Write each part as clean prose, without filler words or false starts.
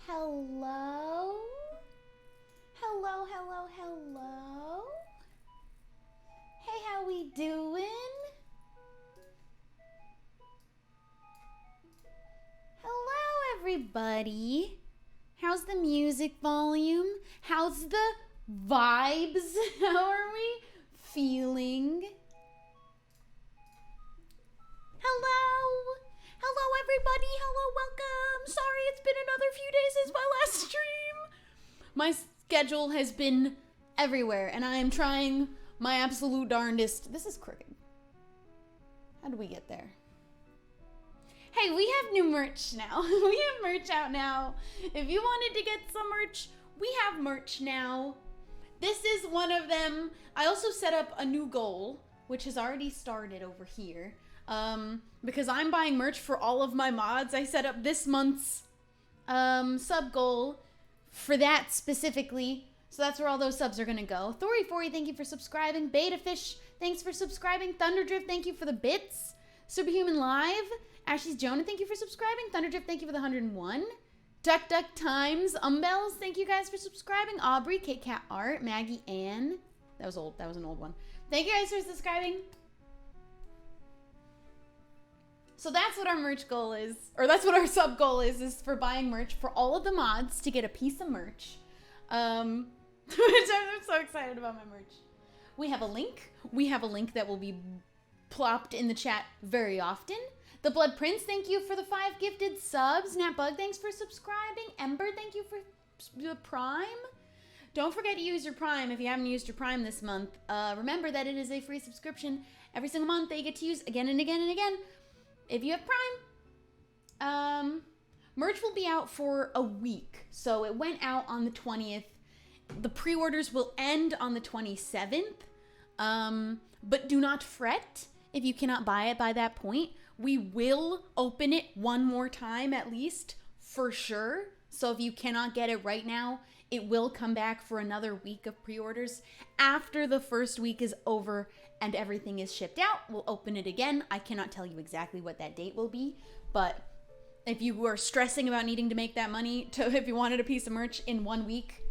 Hello? Hello, hello, hello? Hey, how we doing? Hello, everybody. How's the music volume? How's the vibes? How are we feeling? Hello? Hello, everybody. Hello, welcome. Sorry, it's been another few days since my last stream. My schedule has been everywhere, and I am trying my absolute darndest. This is crooked. How did we get there? Hey, we have new merch now. We have merch out now. If you wanted to get some merch, we have merch now. This is one of them. I also set up a new goal, which has already started over here. Because I'm buying merch for all of my mods. I set up this month's sub goal for that specifically. So that's where all those subs are gonna go. Thori4, thank you for subscribing. Betafish, thanks for subscribing. Thunderdrift, thank you for the bits. Superhuman Live, Ashley's Jonah, thank you for subscribing. Thunderdrift, thank you for the 101. Duck Times, Umbells, thank you guys for subscribing. Aubrey, Kate Cat Art, Maggie Ann. That was old. That was an old one. Thank you guys for subscribing. So that's what our merch goal is, or that's what our sub goal is for buying merch for all of the mods to get a piece of merch. Which I'm so excited about my merch. We have a link. We have a link that will be plopped in the chat very often. The Blood Prince, thank you for the 5 gifted subs. Natbug, thanks for subscribing. Ember, thank you for the Prime. Don't forget to use your Prime if you haven't used your Prime this month. Remember that it is a free subscription every single month that you get to use again and again and again. If you have Prime, merch will be out for a week. So it went out on the 20th. The pre-orders will end on the 27th. But do not fret if you cannot buy it by that point. We will open it one more time at least, for sure. So if you cannot get it right now, it will come back for another week of pre-orders. After the first week is over and everything is shipped out, we'll open it again. I cannot tell you exactly what that date will be, but if you were stressing about needing to make that money, if you wanted a piece of merch in 1 week,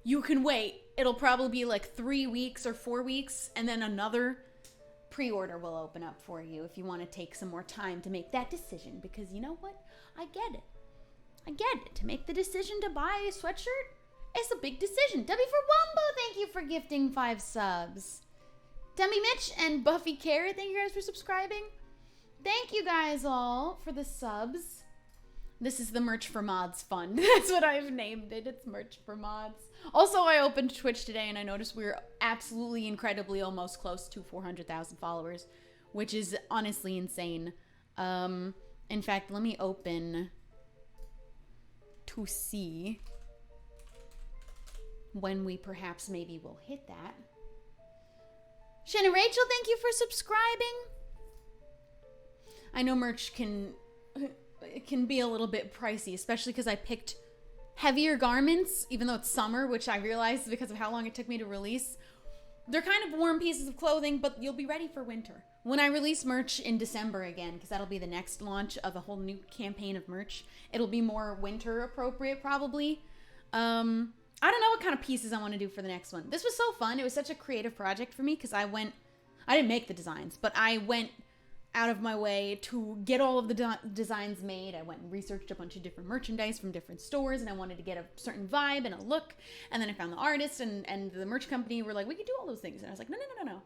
you can wait. It'll probably be like 3 weeks or 4 weeks, and then another pre-order will open up for you if you want to take some more time to make that decision, because you know what? I get it. I get it. To make the decision to buy a sweatshirt, it's a big decision. W for Wumbo, thank you for gifting 5 subs. Demi Mitch and Buffy Carrot, thank you guys for subscribing. Thank you guys all for the subs. This is the Merch for Mods Fund. That's what I've named it. It's Merch for Mods. Also, I opened Twitch today and I noticed we're absolutely incredibly almost close to 400,000 followers, which is honestly insane. In fact, let me open to see when we perhaps maybe will hit that. Shannon Rachel, thank you for subscribing. I know merch can be a little bit pricey, especially because I picked heavier garments, even though it's summer, which I realized because of how long it took me to release. They're kind of warm pieces of clothing, but you'll be ready for winter. When I release merch in December again, because that'll be the next launch of a whole new campaign of merch, it'll be more winter appropriate probably. I don't know what kind of pieces I want to do for the next one. This was so fun. It was such a creative project for me because I didn't make the designs, but I went out of my way to get all of the designs made. I went and researched a bunch of different merchandise from different stores, and I wanted to get a certain vibe and a look. And then I found the artist and the merch company were like, we could do all those things. And I was like, no.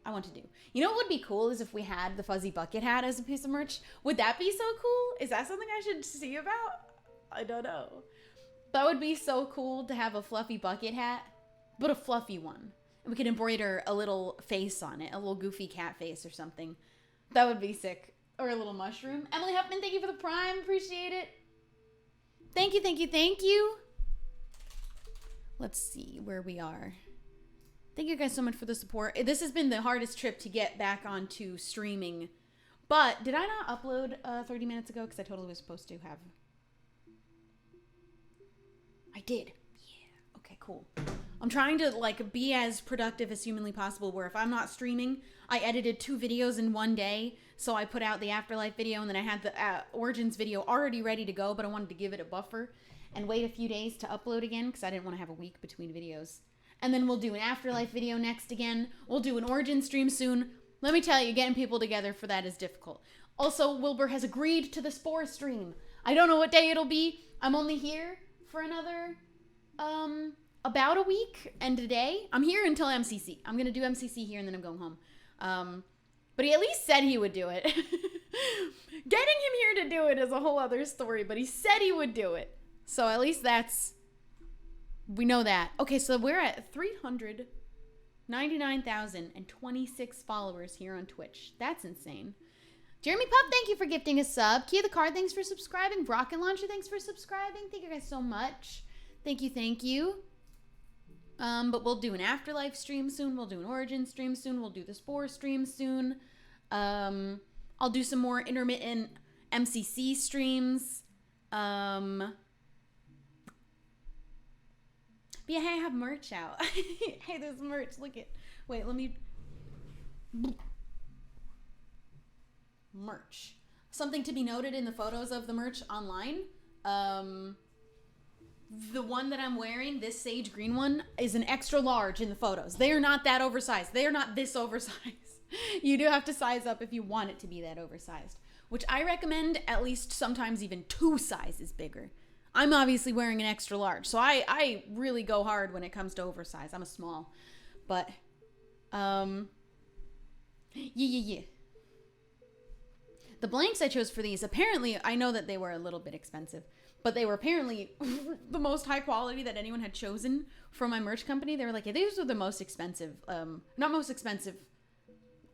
I want to do. You know what would be cool is if we had the fuzzy bucket hat as a piece of merch. Would that be so cool? Is that something I should see about? I don't know. That would be so cool to have a fluffy bucket hat, but a fluffy one. And we could embroider a little face on it, a little goofy cat face or something. That would be sick. Or a little mushroom. Emily Huffman, thank you for the Prime. Appreciate it. Thank you. Let's see where we are. Thank you guys so much for the support. This has been the hardest trip to get back onto streaming. But did I not upload 30 minutes ago? Because I totally was supposed to have. I did. Yeah. Okay, cool. I'm trying to like be as productive as humanly possible, where if I'm not streaming, I edited 2 videos in one day. So I put out the Afterlife video, and then I had the Origins video already ready to go, but I wanted to give it a buffer. and wait a few days to upload again because I didn't want to have a week between videos. And then we'll do an Afterlife video next again. We'll do an Origin stream soon. Let me tell you, getting people together for that is difficult. Also, Wilbur has agreed to the Spore stream. I don't know what day it'll be. I'm only here for another, about a week and a day. I'm here until MCC. I'm going to do MCC here and then I'm going home. But he at least said he would do it. Getting him here to do it is a whole other story, but he said he would do it. So at least we know that. Okay, so we're at 399,026 followers here on Twitch. That's insane. Jeremy Pup, thank you for gifting a sub. Kia the Card, thanks for subscribing. Rocket Launcher, thanks for subscribing. Thank you guys so much. Thank you. But we'll do an Afterlife stream soon. We'll do an Origin stream soon. We'll do the Spore stream soon. I'll do some more intermittent MCC streams. But yeah, hey, I have merch out. Hey, there's merch. Look at. Wait, let me. Merch. Something to be noted in the photos of the merch online. The one that I'm wearing, this sage green one, is an extra large in the photos. They are not that oversized. They are not this oversized. You do have to size up if you want it to be that oversized, which I recommend at least sometimes even 2 sizes bigger. I'm obviously wearing an extra large, so I really go hard when it comes to oversized. I'm a small, but, yeah. The blanks I chose for these, apparently, I know that they were a little bit expensive, but they were apparently the most high quality that anyone had chosen from my merch company. They were like, yeah, these are the most expensive, not most expensive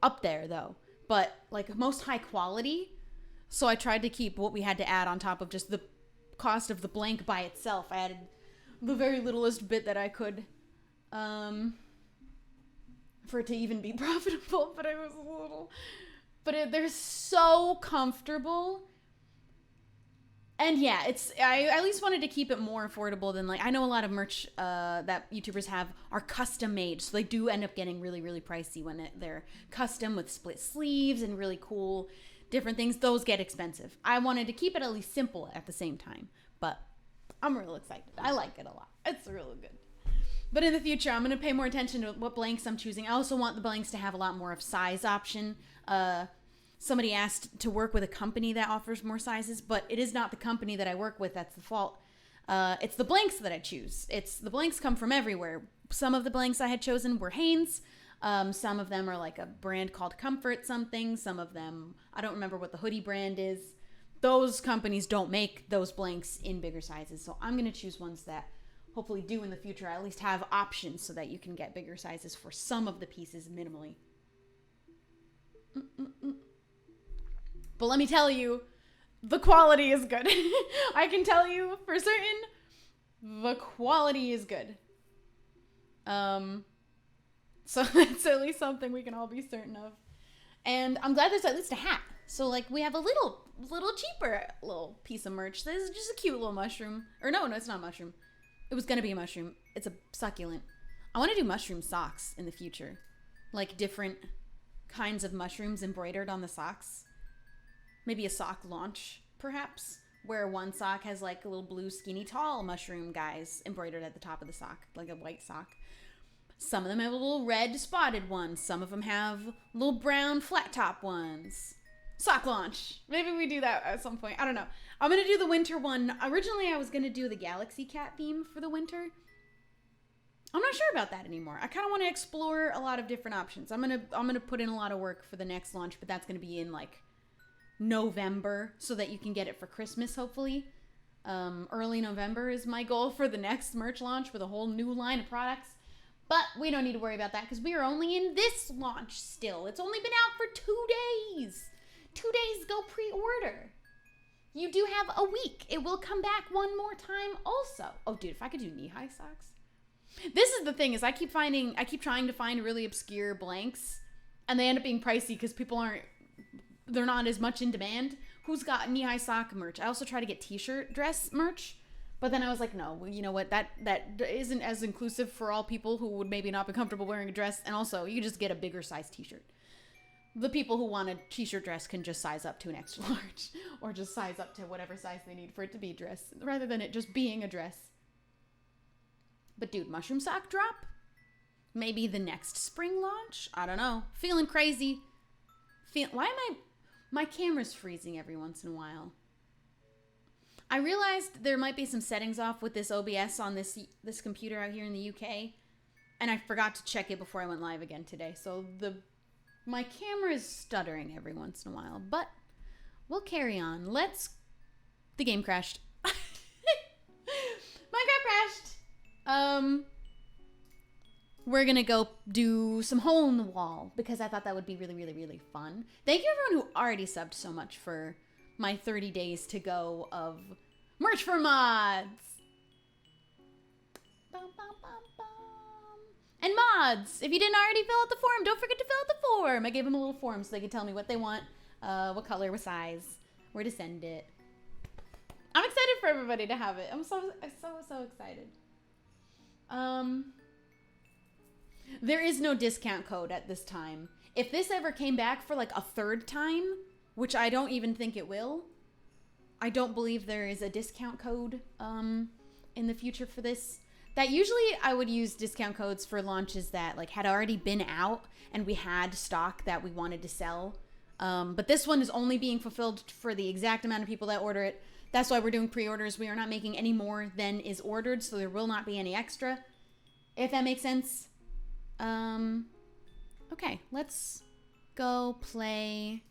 up there though, but like most high quality. So I tried to keep what we had to add on top of just the cost of the blank by itself. I added the very littlest bit that I could, for it to even be profitable, but I was a little... But they're so comfortable. And yeah, I at least wanted to keep it more affordable than, like, I know a lot of merch that YouTubers have are custom made. So they do end up getting really, really pricey when they're custom with split sleeves and really cool different things. Those get expensive. I wanted to keep it at least simple at the same time. But I'm real excited. I like it a lot. It's really good. But in the future, I'm going to pay more attention to what blanks I'm choosing. I also want the blanks to have a lot more of size option. Somebody asked to work with a company that offers more sizes, but it is not the company that I work with that's the fault. It's the blanks that I choose. The blanks come from everywhere. Some of the blanks I had chosen were Hanes. Some of them are like a brand called Comfort something. Some of them, I don't remember what the hoodie brand is. Those companies don't make those blanks in bigger sizes. So I'm going to choose ones that hopefully do in the future. I at least have options so that you can get bigger sizes for some of the pieces minimally. But let me tell you, the quality is good. I can tell you for certain, the quality is good. So that's at least something we can all be certain of. And I'm glad there's at least a hat. So like we have a little cheaper little piece of merch. This is just a cute little mushroom. Or no, it's not a mushroom. It was gonna be a mushroom. It's a succulent. I want to do mushroom socks in the future. Like different kinds of mushrooms embroidered on the socks. Maybe a sock launch, perhaps, where one sock has like a little blue skinny tall mushroom guys embroidered at the top of the sock, like a white sock. Some of them have a little red spotted ones. Some of them have little brown flat top ones. Sock launch. Maybe we do that at some point. I don't know. I'm going to do the winter one. Originally, I was going to do the Galaxy Cat theme for the winter. I'm not sure about that anymore. I kind of want to explore a lot of different options. I'm going to put in a lot of work for the next launch, but that's going to be in like November so that you can get it for Christmas, hopefully. Early November is my goal for the next merch launch with a whole new line of products. But we don't need to worry about that because we are only in this launch still. It's only been out for 2 days. 2 days, go pre-order. You do have a week. It will come back one more time also. Oh, dude, if I could do knee-high socks. This is the thing is I keep trying to find really obscure blanks and they end up being pricey because they're not as much in demand. Who's got knee-high sock merch? I also try to get t-shirt dress merch, but then I was like, no, you know what? That isn't as inclusive for all people who would maybe not be comfortable wearing a dress. And also, you just get a bigger size t-shirt. the people who want a t-shirt dress can just size up to an extra large or just size up to whatever size they need for it to be a dress rather than it just being a dress. But dude, mushroom sock drop? Maybe the next spring launch? I don't know. Feeling crazy. Why am my camera's freezing every once in a while. I realized there might be some settings off with this OBS on this computer out here in the UK, and I forgot to check it before I went live again today. So my camera is stuttering every once in a while, but we'll carry on. The game crashed. Minecraft crashed. We're gonna go do some hole in the wall because I thought that would be really, really, really fun. Thank you everyone who already subbed so much for my 30 days to go of merch for mods. Bum, bum, bum, bum. And mods, if you didn't already fill out the form, don't forget to fill out the form. I gave them a little form so they could tell me what they want, what color, what size, where to send it. I'm excited for everybody to have it. I'm so excited. There is no discount code at this time. If this ever came back for like a third time, which I don't even think it will, I don't believe there is a discount code in the future for this. That usually I would use discount codes for launches that like had already been out and we had stock that we wanted to sell. But this one is only being fulfilled for the exact amount of people that order it. That's why we're doing pre-orders. We are not making any more than is ordered, so there will not be any extra, if that makes sense. Okay, let's go play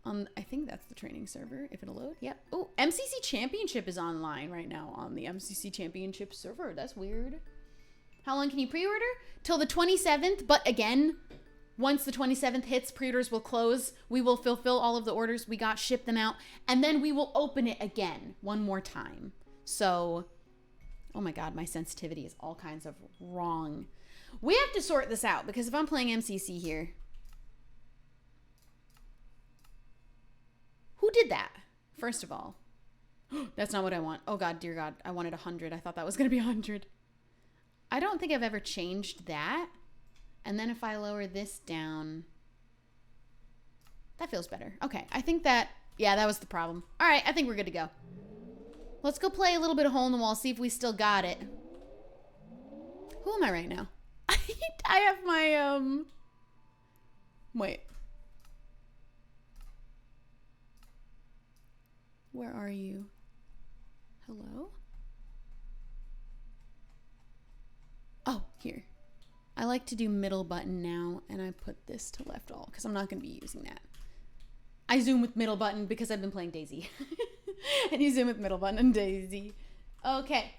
on, I think that's the training server, if it'll load. Yep. Oh, MCC Championship is online right now on the MCC Championship server. That's weird. How long can you pre-order? Till the 27th, but again, once the 27th hits, pre-orders will close. We will fulfill all of the orders we got, ship them out, and then we will open it again one more time. So, oh my God, my sensitivity is all kinds of wrong. We have to sort this out because if I'm playing MCC here, who did that? First of all, that's not what I want. Oh God, dear God, I wanted 100. I thought that was going to be 100. I don't think I've ever changed that. And then if I lower this down, that feels better. Okay, I think that, yeah, that was the problem. All right, I think we're good to go. Let's go play a little bit of hole in the wall, see if we still got it. Who am I right now? I have my, wait. Where are you? Hello? Oh, here. I like to do middle button now, and I put this to left all, because I'm not going to be using that. I zoom with middle button because I've been playing Daisy. And you zoom with middle button and Daisy. Okay.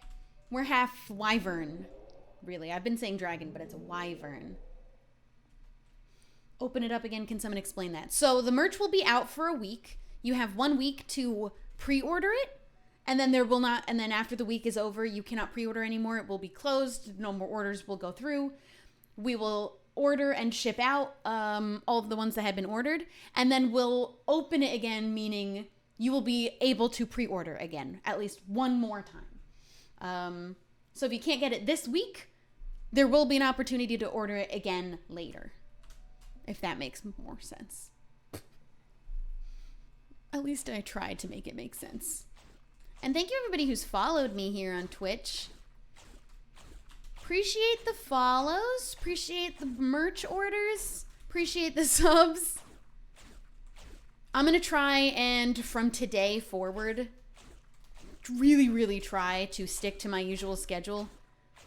We're half wyvern. Really, I've been saying dragon, but it's a wyvern. Open it up again. Can someone explain that? So the merch will be out for a week. You have 1 week to pre-order it, and then there will not, and then after the week is over, you cannot pre-order anymore. It will be closed. No more orders will go through. We will order and ship out all of the ones that had been ordered, and then we'll open it again, meaning you will be able to pre-order again at least one more time. So if you can't get it this week, there will be an opportunity to order it again later, if that makes more sense. At least I tried to make it make sense. And thank you everybody who's followed me here on Twitch. Appreciate the follows. Appreciate the merch orders. Appreciate the subs. I'm going to try and from today forward, really, really try to stick to my usual schedule.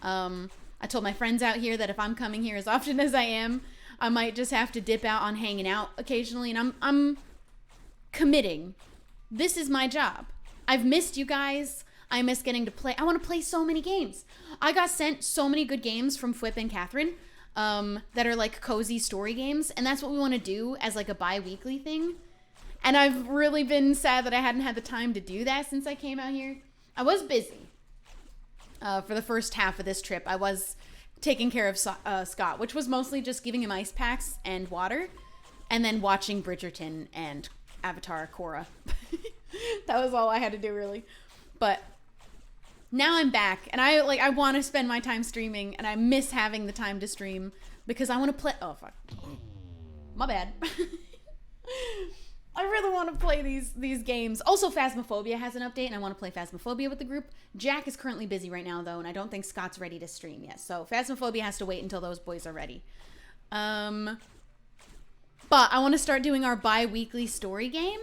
I told my friends out here that if I'm coming here as often as I am, I might just have to dip out on hanging out occasionally. And I'm committing. This is my job. I've missed you guys. I miss getting to play. I want to play so many games. I got sent so many good games from Fwip and Catherine that are like cozy story games. And that's what we want to do as like a bi-weekly thing. And I've really been sad that I hadn't had the time to do that since I came out here. I was busy for the first half of this trip. I was taking care of Scott, which was mostly just giving him ice packs and water. And then watching Bridgerton and Avatar Korra. That was all I had to do, really. But now I'm back, and I want to spend my time streaming, and I miss having the time to stream because I want to play. Oh fuck! My bad. I really want to play these games. Also, Phasmophobia has an update, and I want to play Phasmophobia with the group. Jack is currently busy right now, though, and I don't think Scott's ready to stream yet. So Phasmophobia has to wait until those boys are ready. But I want to start doing our bi-weekly story game.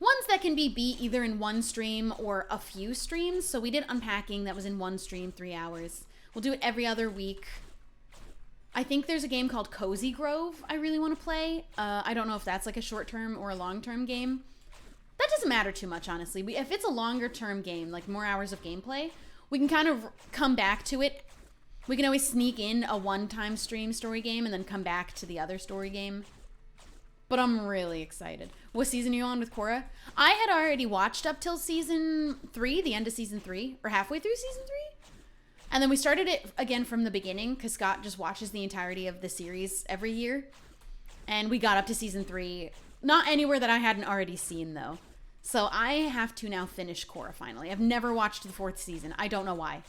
Ones that can be beat either in one stream or a few streams. So we did Unpacking. That was in one stream, 3 hours. We'll do it every other week. I think there's a game called Cozy Grove I really want to play. I don't know if that's like a short-term or a long-term game. That doesn't matter too much, honestly. If it's a longer-term game, like more hours of gameplay, we can kind of come back to it. We can always sneak in a one-time stream story game and then come back to the other story game. But I'm really excited. What season are you on with Korra? I had already watched up till season 3, the end of season 3, or halfway through season 3. And then we started it again from the beginning because Scott just watches the entirety of the series every year. And we got up to season 3. Not anywhere that I hadn't already seen, though. So I have to now finish Korra finally. I've never watched the 4th season. I don't know why.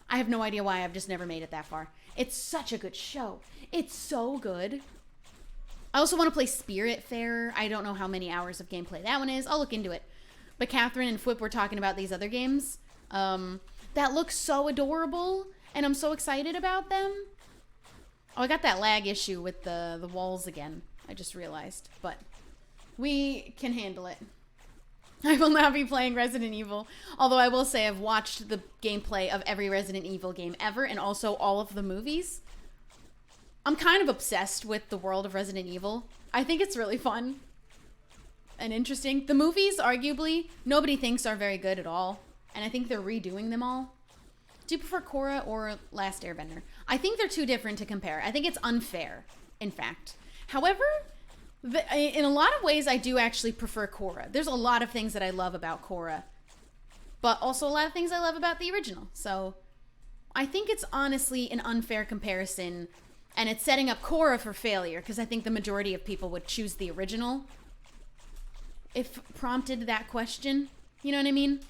I have no idea why. I've just never made it that far. It's such a good show. It's so good. I also want to play Spiritfarer. I don't know how many hours of gameplay that one is. I'll look into it. But Catherine and Fwip were talking about these other games. That looks so adorable, and I'm so excited about them. Oh, I got that lag issue with the walls again. I just realized, but we can handle it. I will not be playing Resident Evil, although I will say I've watched the gameplay of every Resident Evil game ever, and also all of the movies. I'm kind of obsessed with the world of Resident Evil. I think it's really fun and interesting. The movies, arguably, nobody thinks are very good at all. And I think they're redoing them all. Do you prefer Korra or Last Airbender? I think they're too different to compare. I think it's unfair, in fact. However, in a lot of ways, I do actually prefer Korra. There's a lot of things that I love about Korra. But also a lot of things I love about the original. So I think it's honestly an unfair comparison. And it's setting up Korra for failure. Because I think the majority of people would choose the original. If prompted that question. You know what I mean?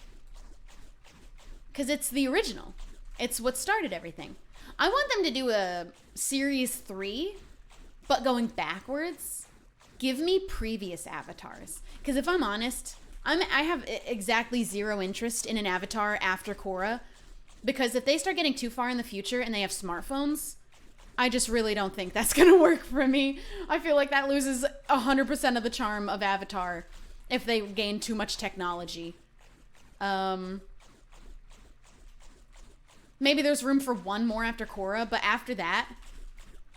Because it's the original. It's what started everything. I want them to do a series 3, but going backwards. Give me previous avatars. Because if I'm honest, I have exactly zero interest in an avatar after Korra. Because if they start getting too far in the future and they have smartphones, I just really don't think that's going to work for me. I feel like that loses 100% of the charm of Avatar if they gain too much technology. Maybe there's room for one more after Korra, but after that,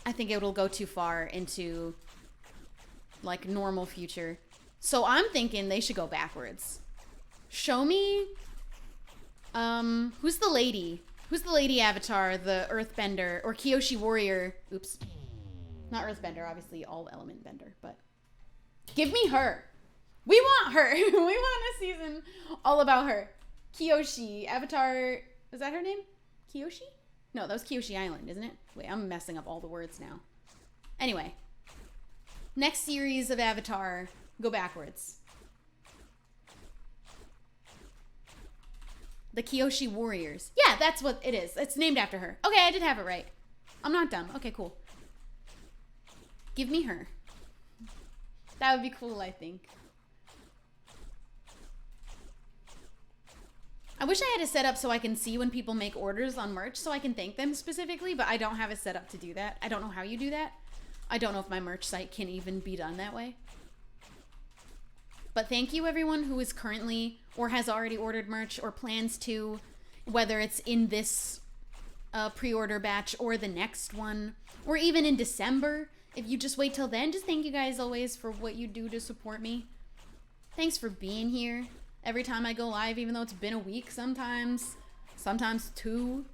I think it'll go too far into, like, normal future. So I'm thinking they should go backwards. Show me, who's the lady? Who's the lady avatar, the Earthbender, or Kyoshi Warrior? Oops. Not Earthbender, obviously all element bender, but give me her. We want her. We want a season all about her. Kyoshi, Avatar, is that her name? Kyoshi? No, that was Kyoshi Island, isn't it? Wait, I'm messing up all the words now. Anyway. Next series of Avatar, go backwards. The Kyoshi Warriors. Yeah, that's what it is. It's named after her. Okay, I did have it right. I'm not dumb. Okay, cool. Give me her. That would be cool, I think. I wish I had it set up so I can see when people make orders on merch so I can thank them specifically, but I don't have it set up to do that. I don't know how you do that. I don't know if my merch site can even be done that way. But thank you everyone who is currently or has already ordered merch or plans to, whether it's in this pre-order batch or the next one, or even in December. If you just wait till then, just thank you guys always for what you do to support me. Thanks for being here. Every time I go live, even though it's been a week sometimes 2.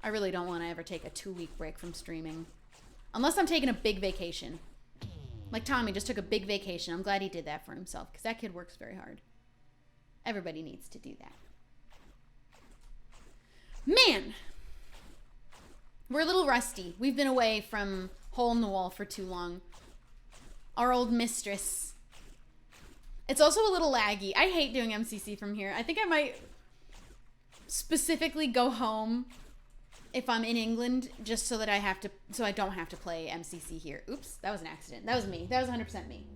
I really don't want to ever take a 2-week break from streaming. Unless I'm taking a big vacation. Like Tommy just took a big vacation. I'm glad he did that for himself because that kid works very hard. Everybody needs to do that. Man! We're a little rusty. We've been away from Hole in the Wall for too long. Our old mistress. It's also a little laggy. I hate doing MCC from here. I think I might specifically go home if I'm in England, just so that I don't have to play MCC here. Oops, that was an accident. That was me. That was 100% me.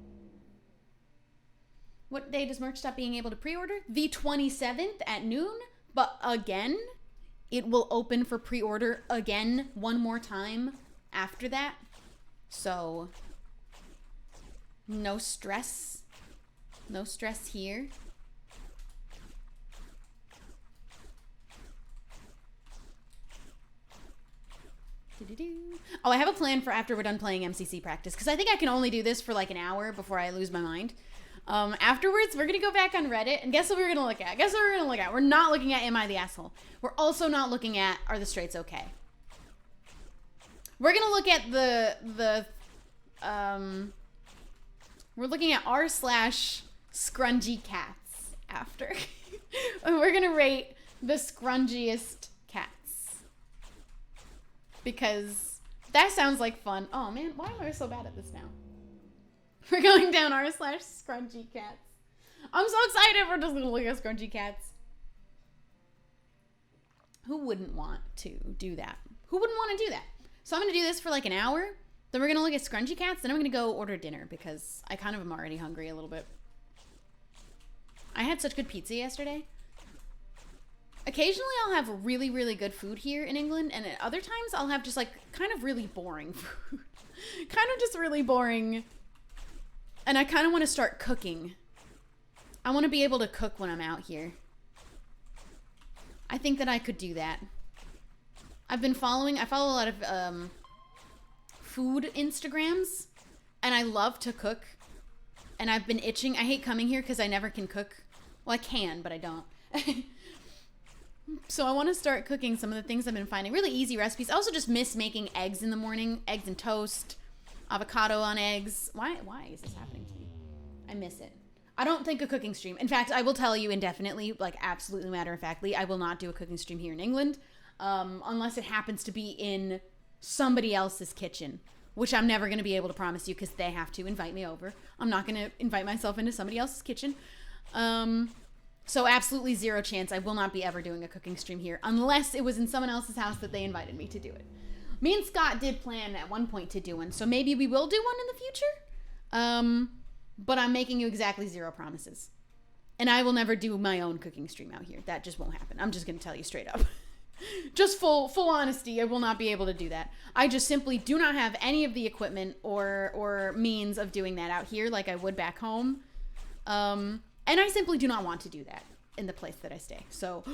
What day does merch stop being able to pre-order? The 27th at noon, but again, it will open for pre-order again one more time after that. So, no stress. No stress here. Oh, I have a plan for after we're done playing MCC practice, because I think I can only do this for like an hour before I lose my mind. Afterwards, we're going to go back on Reddit, and guess what we're going to look at? Guess what we're going to look at? We're not looking at Am I the Asshole? We're also not looking at Are the Straights Okay? We're going to look at we're looking at r/scrungycats after. And we're going to rate the scrungiest cats. Because that sounds like fun. Oh man, why am I so bad at this now? We're going down r/scrungycats. I'm so excited. We're just going to look at scrungycats. Who wouldn't want to do that? Who wouldn't want to do that? So I'm going to do this for like an hour. Then we're going to look at scrungycats. Then I'm going to go order dinner because I kind of am already hungry a little bit. I had such good pizza yesterday. Occasionally I'll have really, really good food here in England. And at other times I'll have just like kind of really boring food. Kind of just really boring. And I kind of want to start cooking. I want to be able to cook when I'm out here. I think that I could do that. I follow a lot of food Instagrams, and I love to cook. And I've been itching. I hate coming here because I never can cook. Well, I can, but I don't. So I want to start cooking some of the things I've been finding. Really easy recipes. I also just miss making eggs in the morning. Eggs and toast. Avocado on eggs. Why is this happening to me? I miss it. I don't think a cooking stream. In fact, I will tell you indefinitely, like absolutely matter-of-factly, I will not do a cooking stream here in England unless it happens to be in somebody else's kitchen, which I'm never going to be able to promise you because they have to invite me over. I'm not going to invite myself into somebody else's kitchen. So absolutely zero chance I will not be ever doing a cooking stream here unless it was in someone else's house that they invited me to do it. Me and Scott did plan at one point to do one, so maybe we will do one in the future. But I'm making you exactly zero promises. And I will never do my own cooking stream out here. That just won't happen. I'm just going to tell you straight up. Just full honesty, I will not be able to do that. I just simply do not have any of the equipment or means of doing that out here like I would back home. And I simply do not want to do that in the place that I stay. So,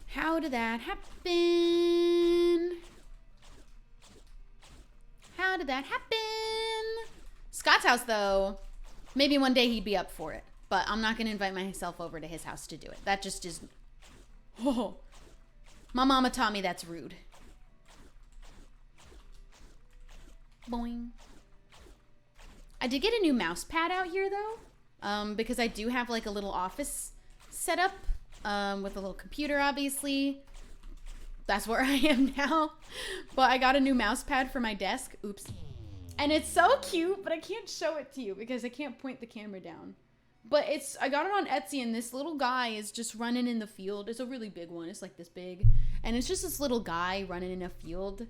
how did that happen? How did that happen? Scott's house, though, maybe one day he'd be up for it. But I'm not going to invite myself over to his house to do it. That just is... Oh. My mama taught me that's rude. Boing. I did get a new mouse pad out here, though. Because I do have, like, a little office set up. With a little computer, obviously. That's where I am now. But I got a new mouse pad for my desk. Oops. And it's so cute, but I can't show it to you because I can't point the camera down. But I got it on Etsy, and this little guy is just running in the field. It's a really big one. It's like this big. And it's just this little guy running in a field.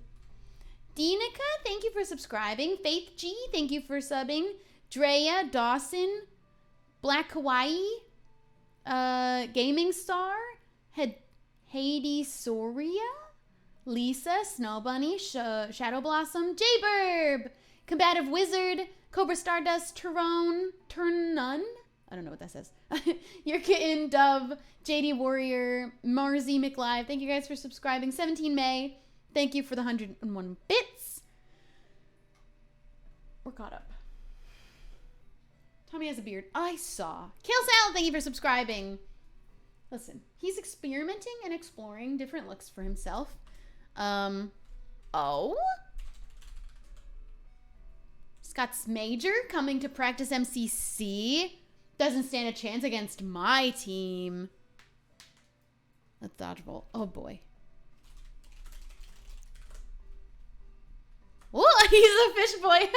Dinica, thank you for subscribing. Faith G, thank you for subbing. Drea, Dawson, Black Hawaii, Gaming Star, Heidi Soria, Lisa, Snow Bunny, Shadow Blossom, J-Burb, Combative Wizard, Cobra Stardust, Turnnun. I don't know what that says. Your Kitten, Dove, JD Warrior, Marzi McLive. Thank you guys for subscribing. 17 May. Thank you for the 101 bits. We're caught up. Tommy has a beard. I saw. Kale Salad, thank you for subscribing. Listen, he's experimenting and exploring different looks for himself. Oh? Scott's Major coming to practice MCC. Doesn't stand a chance against my team. Let's dodgeball. Oh boy. Oh, he's a fish boy.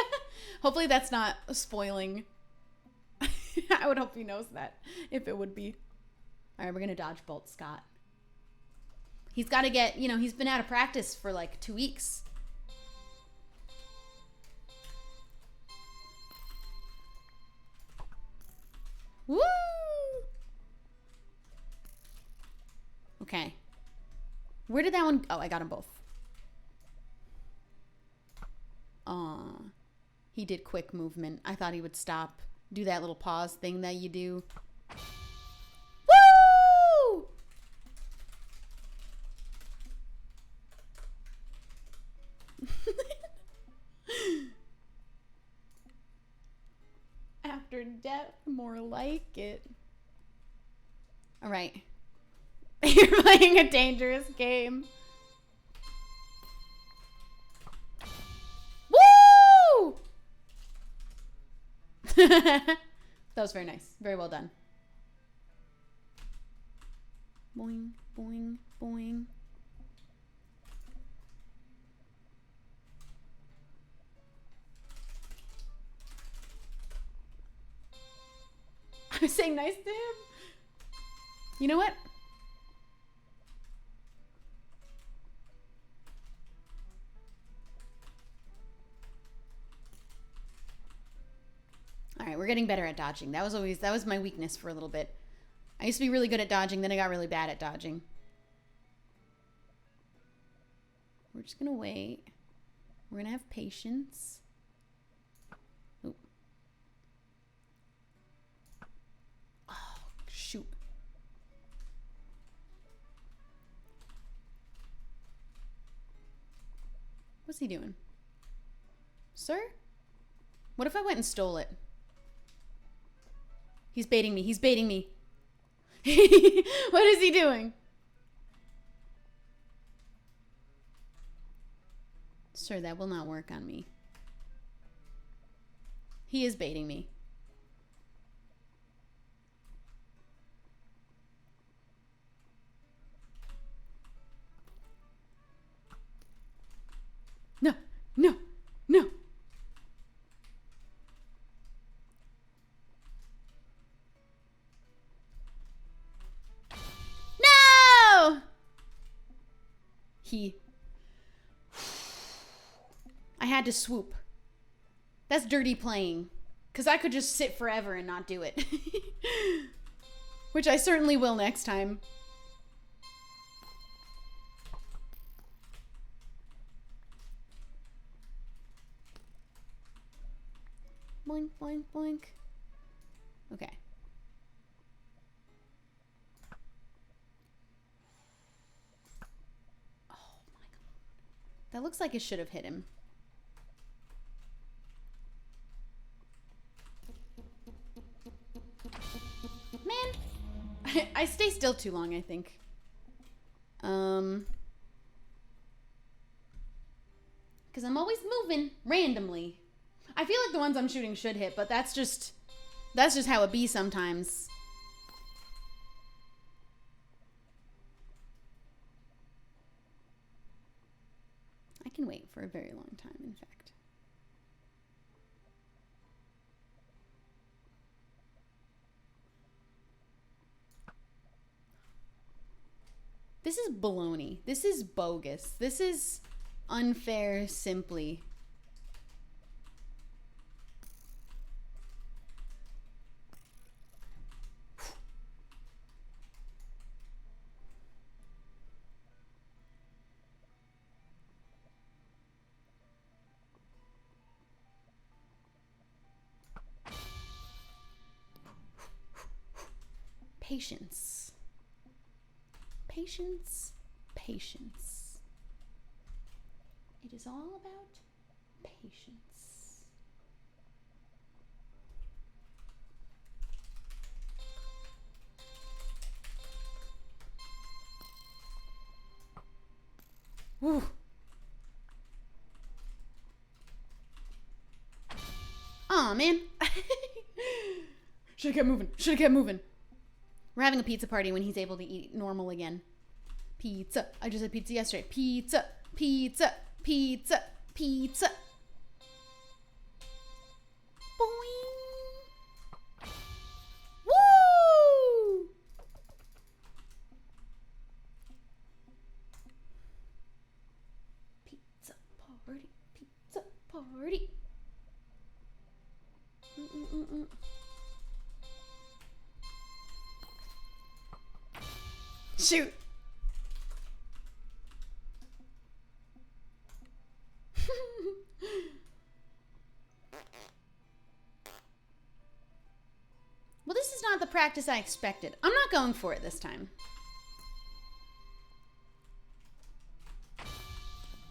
Hopefully that's not spoiling. I would hope he knows that if it would be. All right, we're going to dodge bolt Scott. He's got to get, you know, he's been out of practice for like 2 weeks. Woo! Okay. Where did that one... Oh, I got them both. He did quick movement. I thought he would stop. Do that little pause thing that you do. Woo! After death, more like it. All right. You're playing a dangerous game. Woo! That was very nice. Very well done. Boing, boing, boing. I was saying nice to him. You know what? All right, we're getting better at dodging. That was my weakness for a little bit. I used to be really good at dodging, then I got really bad at dodging. We're just gonna wait. We're gonna have patience. Oop. Oh, shoot. What's he doing? Sir? What if I went and stole it? He's baiting me. He's baiting me. What is he doing? Sir, that will not work on me. He is baiting me. No, no, no. No! I had to swoop. That's dirty playing. Because I could just sit forever and not do it. Which I certainly will next time. Boink, boink, boink. Okay. Oh my god. That looks like it should have hit him. Man, I stay still too long, I think. Because I'm always moving randomly. I feel like the ones I'm shooting should hit, but that's just how it be sometimes. I can wait for a very long time, in fact. This is baloney. This is bogus. This is unfair simply. Patience. Patience. Patience. It is all about patience. Woo. Aw, man. Should've kept moving. Should've kept moving. We're having a pizza party when he's able to eat normal again. Pizza. I just had pizza yesterday. Pizza. Pizza. Pizza. Pizza. Boing. Woo! Shoot. Well, this is not the practice I expected. I'm not going for it this time.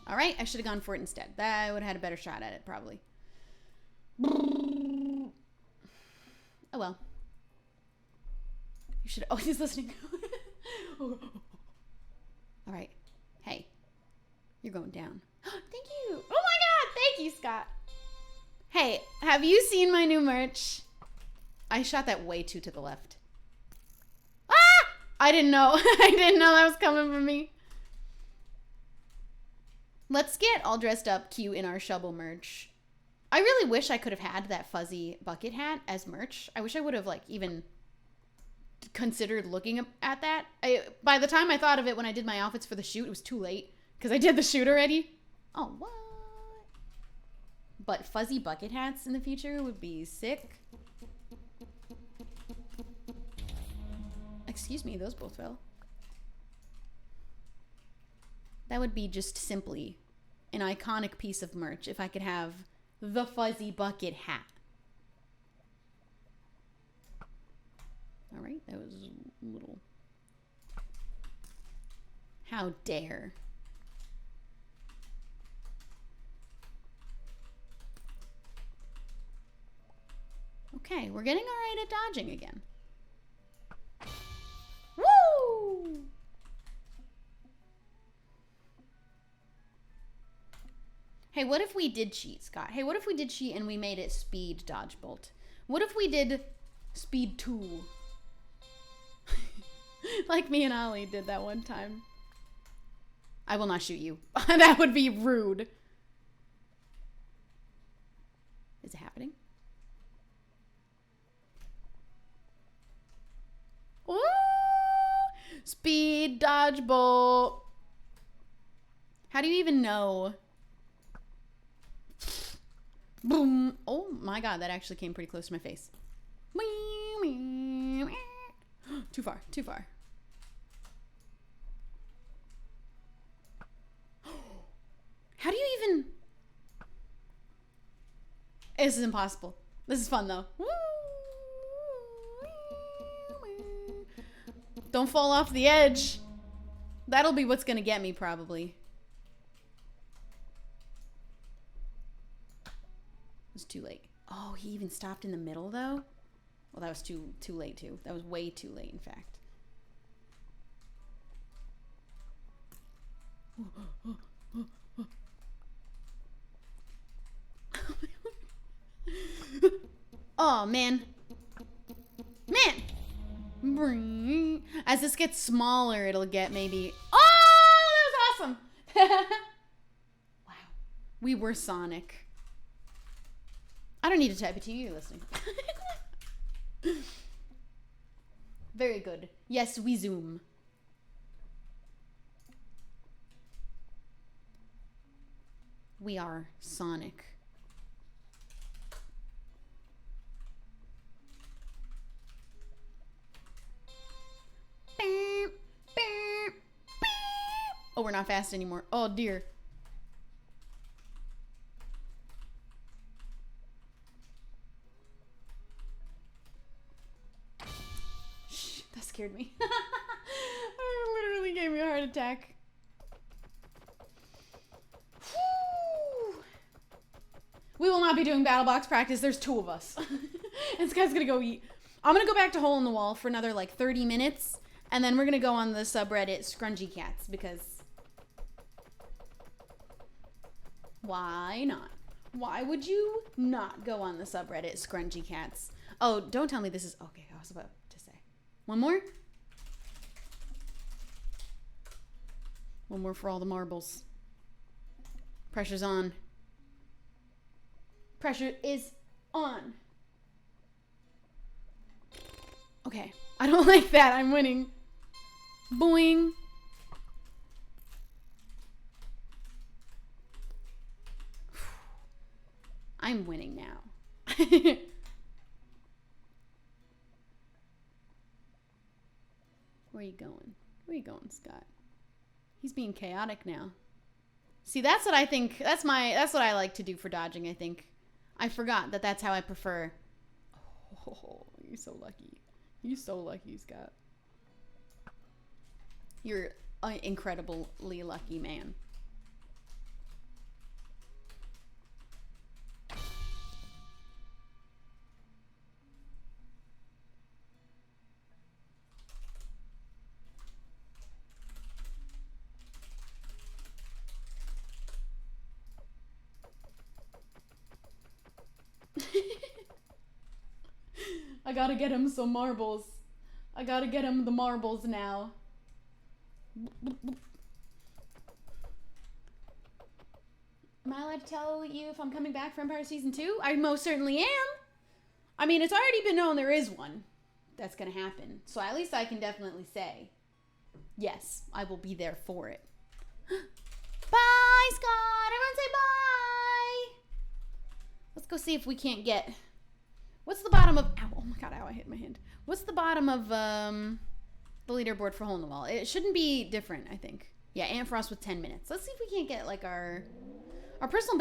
All right, I should have gone for it instead. I would have had a better shot at it, probably. Oh, well. You should... Oh, he's listening. All right. Hey, you're going down. Thank you. Oh, my God. Thank you, Scott. Hey, have you seen my new merch? I shot that way too to the left. Ah! I didn't know. I didn't know that was coming from me. Let's get all dressed up cute in our Shubble merch. I really wish I could have had that fuzzy bucket hat as merch. I wish I would have like even considered looking at that. By the time I thought of it when I did my outfits for the shoot, it was too late because I did the shoot already. Oh, what? But fuzzy bucket hats in the future would be sick. Excuse me, those both fell. That would be just simply an iconic piece of merch if I could have the fuzzy bucket hat. All right, that was a little... How dare. Okay, we're getting all right at dodging again. Woo! Hey, what if we did cheat, Scott? Hey, what if we did cheat and we made it speed dodge bolt? What if we did speed 2? Like me and Ollie did that one time. I will not shoot you. That would be rude. Is it happening? Ooh! Speed dodge bolt. How do you even know? Boom. Oh my God, that actually came pretty close to my face. Too far, too far. How do you even... This is impossible. This is fun though. Don't fall off the edge. That'll be what's gonna get me probably. It was too late. Oh, he even stopped in the middle though? Well, that was too late too. That was way too late, in fact. Oh, man. Man! As this gets smaller, it'll get maybe... Oh, that was awesome! Wow. We were Sonic. I don't need to type it to you, you're listening. Very good. Yes, we zoom. We are Sonic. Oh, we're not fast anymore. Oh, dear. Shh, that scared me. It literally gave me a heart attack. Whew. We will not be doing battle box practice. There's 2 of us. And this guy's gonna go eat. I'm gonna go back to Hole in the Wall for another like 30 minutes. And then we're gonna go on the subreddit scrungycats because why not? Why would you not go on the subreddit scrungycats? Oh, don't tell me this is okay. I was about to say one more. One more for all the marbles. Pressure's on. Pressure is on. Okay, I don't like that. I'm winning. Boing. I'm winning now. Where are you going? Where are you going, Scott? He's being chaotic now. See, that's what I think. That's what I like to do for dodging, I think. I forgot that that's how I prefer. Oh, you're so lucky. You're so lucky, Scott. You're an incredibly lucky man. I gotta get him some marbles. I gotta get him the marbles now. Am I allowed to tell you if I'm coming back for Empire Season 2? I most certainly am. I mean, it's already been known there is one that's gonna happen. So at least I can definitely say, yes, I will be there for it. Bye, Scott! Everyone say bye! Let's go see if we can't get... What's the bottom of... Ow, oh my god, ow, I hit my hand. What's the bottom of the leaderboard for Hole in the Wall? It shouldn't be different, I think. Yeah, Ant Frost with 10 minutes. Let's see if we can't get, like, our personal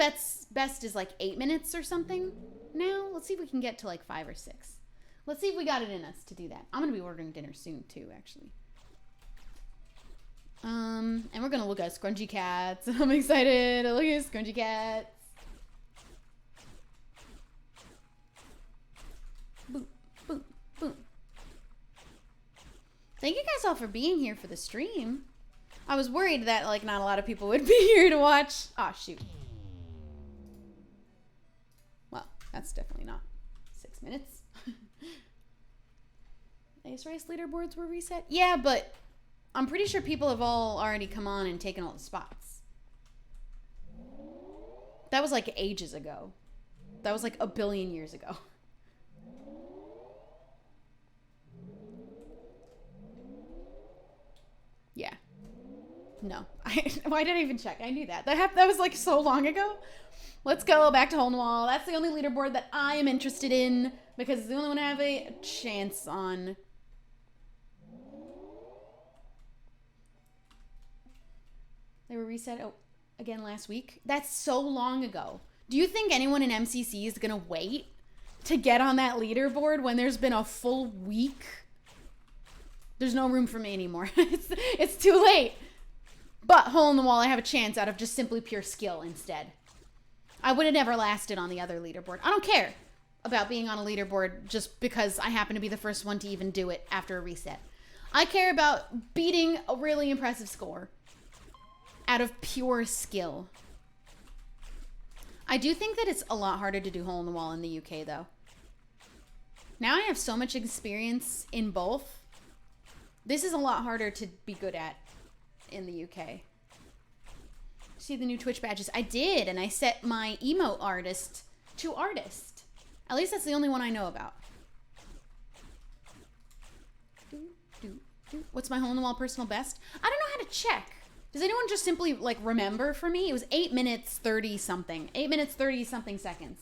best is, like, 8 minutes or something now. Let's see if we can get to, like, 5 or 6. Let's see if we got it in us to do that. I'm going to be ordering dinner soon, too, actually. And we're going to look at scrungycats. I'm excited to look at scrungycats. Boom, boom, boom. Thank you guys all for being here for the stream. I was worried that, like, not a lot of people would be here to watch. Ah, shoot. Well, that's definitely not 6 minutes. Ace Race leaderboards were reset? Yeah, but I'm pretty sure people have all already come on and taken all the spots. That was, like, ages ago. That was, like, a billion years ago. Yeah. No. Why did I even check? I knew that. That was like so long ago. Let's go back to Hole in the Wall. That's the only leaderboard that I am interested in because it's the only one I have a chance on. They were reset again last week. That's so long ago. Do you think anyone in MCC is going to wait to get on that leaderboard when there's been a full week? There's no room for me anymore. It's too late. But Hole in the Wall, I have a chance out of just simply pure skill instead. I would have never lasted on the other leaderboard. I don't care about being on a leaderboard just because I happen to be the first one to even do it after a reset. I care about beating a really impressive score out of pure skill. I do think that it's a lot harder to do Hole in the Wall in the UK, though. Now I have so much experience in both. This is a lot harder to be good at in the UK. See the new Twitch badges? I did, and I set my emote artist to artist. At least that's the only one I know about. What's my Hole in the Wall personal best? I don't know how to check. Does anyone just simply, like, remember for me? It was 8 minutes 30 something. 8 minutes 30 something seconds.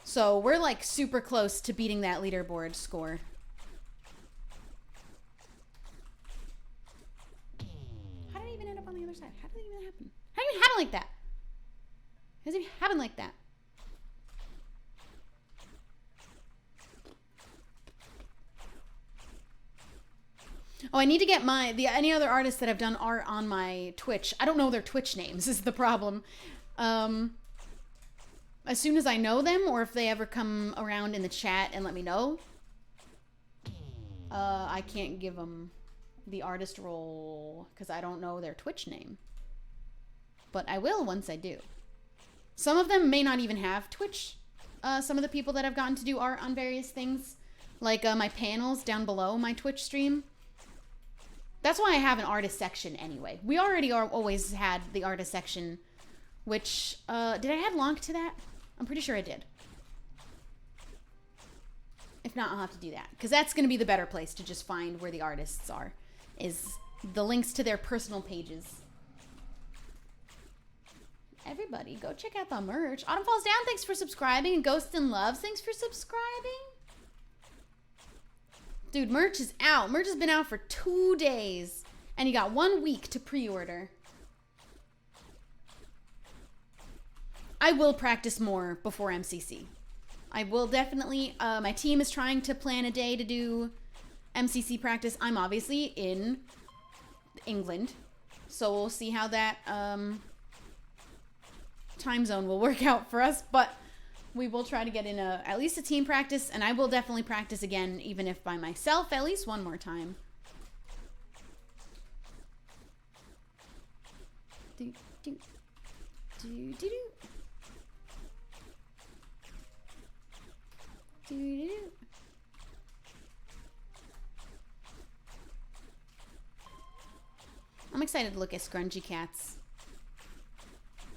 So we're, like, super close to beating that leaderboard score. How did it even end up on the other side? How did it even happen? How did it even happen like that? How did it even happen like that? Oh, I need to get any other artists that have done art on my Twitch. I don't know their Twitch names is the problem. As soon as I know them, or if they ever come around in the chat and let me know, I can't give them the artist role because I don't know their Twitch name. But I will once I do. Some of them may not even have Twitch. Some of the people that have gotten to do art on various things, like my panels down below my Twitch stream. That's why I have an artist section anyway. We already always had the artist section, which, did I add Lonk to that? I'm pretty sure I did. If not, I'll have to do that. Because that's going to be the better place to just find where the artists are, is the links to their personal pages. Everybody, go check out the merch. Autumn Falls Down, thanks for subscribing. And Ghost and Loves, thanks for subscribing. Dude, merch is out. Merch has been out for 2 days. And you got 1 week to pre-order. I will practice more before MCC. I will definitely, my team is trying to plan a day to do MCC practice. I'm obviously in England, so we'll see how that time zone will work out for us, but we will try to get in at least a team practice, and I will definitely practice again, even if by myself, at least 1 more time. Do, do, do, do, do. Do, do, do. I'm excited to look at scrungycats.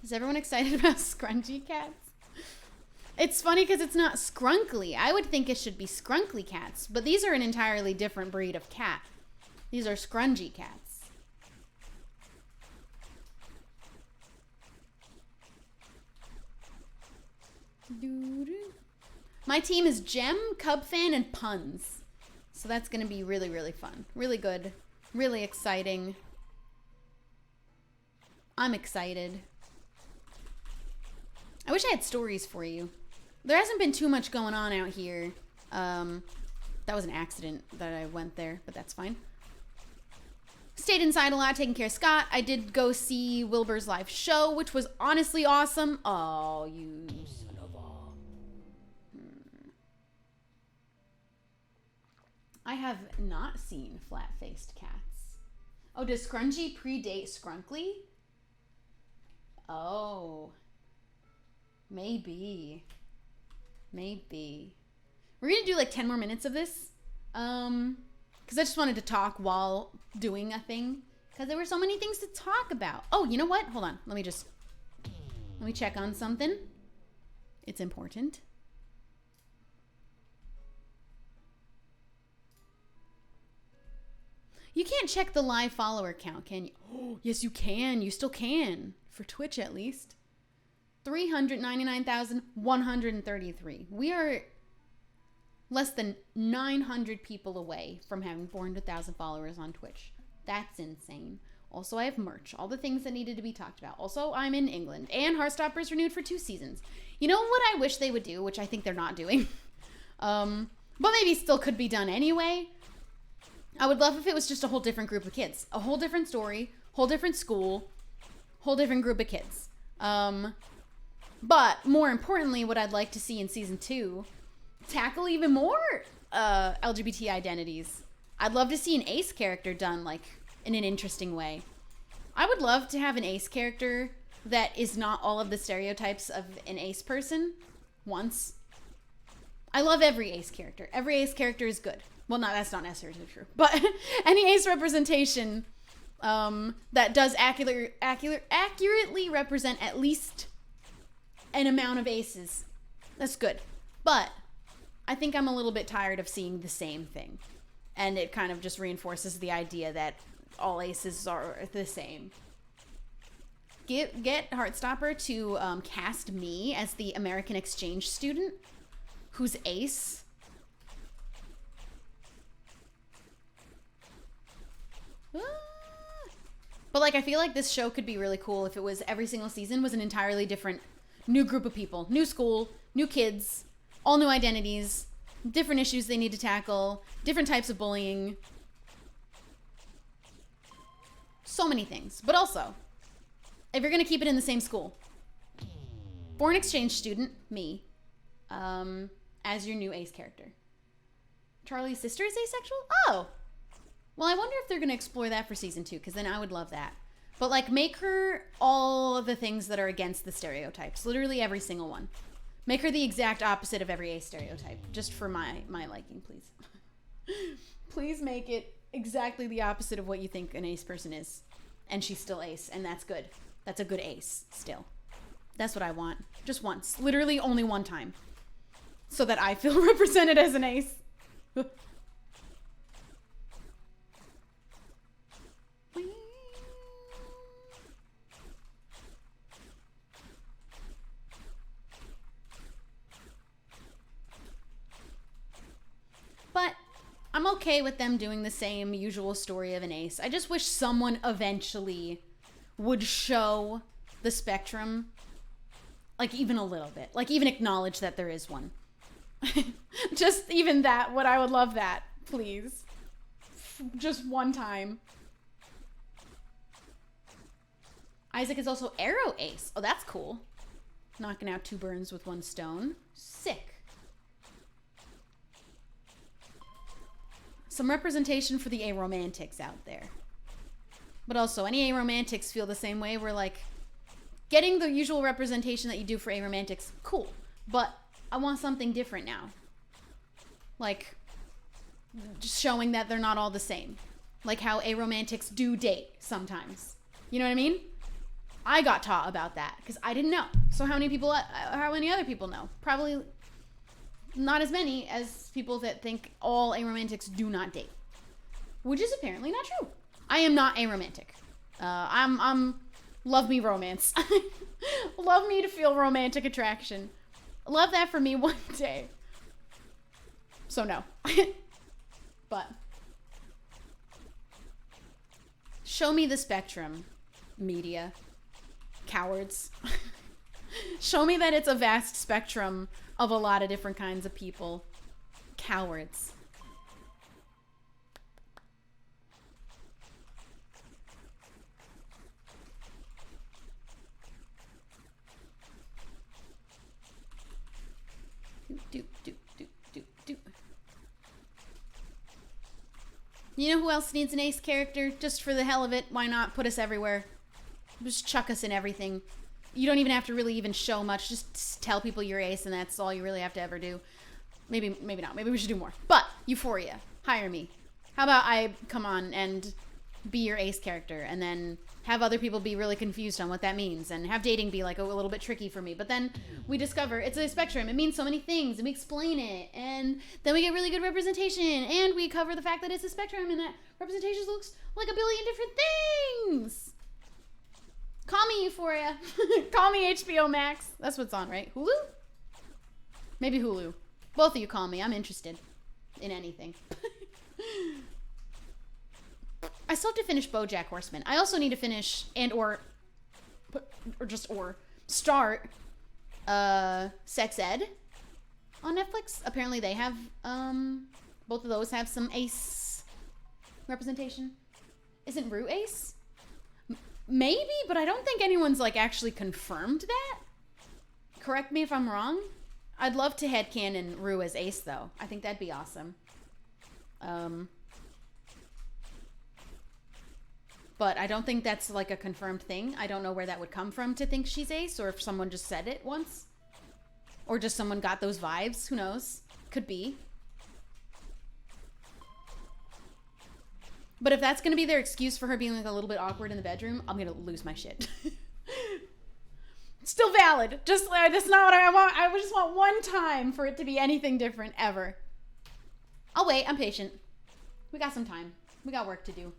Is everyone excited about scrungycats? It's funny because it's not scrunkly. I would think it should be scrungycats, but these are an entirely different breed of cat. These are scrungycats. My team is Gem, Cub Fan, and Puns. So that's going to be really, really fun. Really good. Really exciting. I'm excited. I wish I had stories for you. There hasn't been too much going on out here. That was an accident that I went there, but that's fine. Stayed inside a lot, taking care of Scott. I did go see Wilbur's live show, which was honestly awesome. Oh, you son of a... I have not seen Flat-Faced Cats. Oh, does Scrungy predate Scrunkly? Oh. Maybe. Maybe. We're gonna do like 10 more minutes of this. Because I just wanted to talk while doing a thing. Because there were so many things to talk about. Oh, you know what? Hold on. Let me check on something. It's important. You can't check the live follower count, can you? Oh, yes, you can. You still can. For Twitch, at least. 399,133. We are less than 900 people away from having 400,000 followers on Twitch. That's insane. Also, I have merch. All the things that needed to be talked about. Also, I'm in England. And Heartstopper's renewed for 2 seasons. You know what I wish they would do, which I think they're not doing? But maybe still could be done anyway. I would love if it was just a whole different group of kids. A whole different story, whole different school, whole different group of kids. But more importantly, what I'd like to see in season 2, tackle even more LGBT identities. I'd love to see an ace character done like in an interesting way. I would love to have an ace character that is not all of the stereotypes of an ace person once. I love every ace character. Every ace character is good. Well, no, that's not necessarily true. But any ace representation that does accurately represent at least an amount of aces, that's good. But I think I'm a little bit tired of seeing the same thing. And it kind of just reinforces the idea that all aces are the same. Get Heartstopper to cast me as the American exchange student who's ace. But like, I feel like this show could be really cool if it was every single season was an entirely different new group of people, new school, new kids, all new identities, different issues they need to tackle, different types of bullying. So many things. But also, if you're going to keep it in the same school, foreign exchange student, me, as your new ace character. Charlie's sister is asexual? Oh! Well, I wonder if they're going to explore that for season 2, because then I would love that. But, like, make her all of the things that are against the stereotypes. Literally every single one. Make her the exact opposite of every ace stereotype. Just for my liking, please. Please make it exactly the opposite of what you think an ace person is. And she's still ace, and that's good. That's a good ace, still. That's what I want. Just once. Literally only one time. So that I feel represented as an ace. But I'm okay with them doing the same usual story of an ace. I just wish someone eventually would show the spectrum, like, even a little bit. Like, even acknowledge that there is one. Just even that, I would love that, please. Just one time. Isaac is also arrow ace. Oh, that's cool. Knocking out 2 birds with 1 stone. Sick. Some representation for the aromantics out there. But also, any aromantics feel the same way. We're like, getting the usual representation that you do for aromantics, cool. But I want something different now. Like, just showing that they're not all the same. Like how aromantics do date sometimes. You know what I mean? I got taught about that because I didn't know. So how many other people know? Probably not as many as people that think all aromantics do not date. Which is apparently not true. I am not aromantic. I'm love me romance. Love me to feel romantic attraction. Love that for me one day. So no. But show me the spectrum, media. Cowards. Show me that it's a vast spectrum of a lot of different kinds of people. Cowards. Do. You know who else needs an ace character? Just for the hell of it, why not put us everywhere? Just chuck us in everything. You don't even have to really even show much. Just tell people you're ace, and that's all you really have to ever do. Maybe not. Maybe we should do more. But Euphoria, hire me. How about I come on and be your ace character, and then have other people be really confused on what that means, and have dating be like a little bit tricky for me. But then we discover it's a spectrum. It means so many things, and we explain it, and then we get really good representation, and we cover the fact that it's a spectrum, and that representation looks like a billion different things. Call me Euphoria. Call me HBO Max. That's what's on, right? Hulu? Maybe Hulu. Both of you call me. I'm interested in anything. I still have to finish BoJack Horseman. I also need to finish start Sex Ed on Netflix. Apparently they have both of those have some ace representation. Isn't Rue ace? Maybe, but I don't think anyone's like actually confirmed that. Correct me if I'm wrong. I'd love to headcanon Rue as ace though. I think that'd be awesome. But I don't think that's like a confirmed thing. I don't know where that would come from to think she's ace, or if someone just said it once. Or just someone got those vibes. Who knows? Could be. But if that's going to be their excuse for her being like a little bit awkward in the bedroom, I'm going to lose my shit. Still valid. Just that's not what I want. I just want one time for it to be anything different ever. I'll wait. I'm patient. We got some time. We got work to do.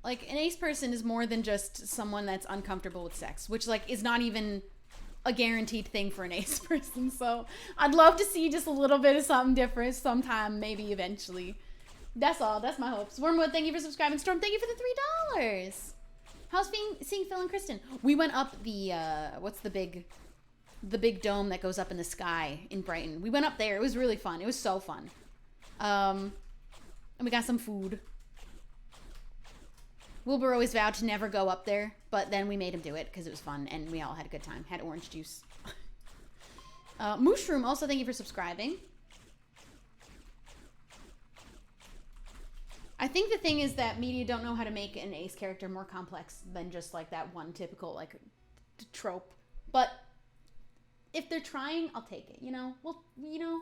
Like, an ace person is more than just someone that's uncomfortable with sex, which, like, is not even a guaranteed thing for an ace person. So I'd love to see just a little bit of something different sometime, maybe eventually. That's all. That's my hopes. Wormwood, thank you for subscribing. Storm, thank you for the $3. How's seeing Phil and Kristen? We went up the, what's the big dome that goes up in the sky in Brighton. We went up there. It was really fun. It was so fun. And we got some food. Wilbur always vowed to never go up there, but then we made him do it because it was fun, and we all had a good time. Had orange juice. Mushroom, also thank you for subscribing. I think the thing is that media don't know how to make an ace character more complex than just like that one typical like trope. But if they're trying, I'll take it, you know? Well, you know,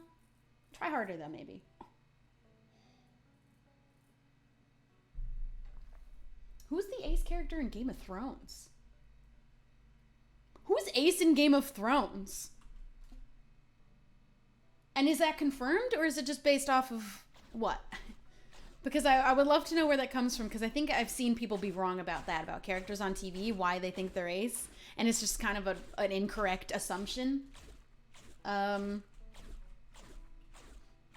try harder though, maybe. Who's the ace character in Game of Thrones? Who's ace in Game of Thrones? And is that confirmed, or is it just based off of what? Because I would love to know where that comes from, because I think I've seen people be wrong about that, about characters on TV, why they think they're ace, and it's just kind of an incorrect assumption. The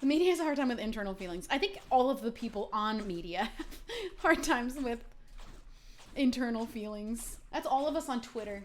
media has a hard time with internal feelings. I think all of the people on media have hard times with internal feelings. That's all of us on Twitter.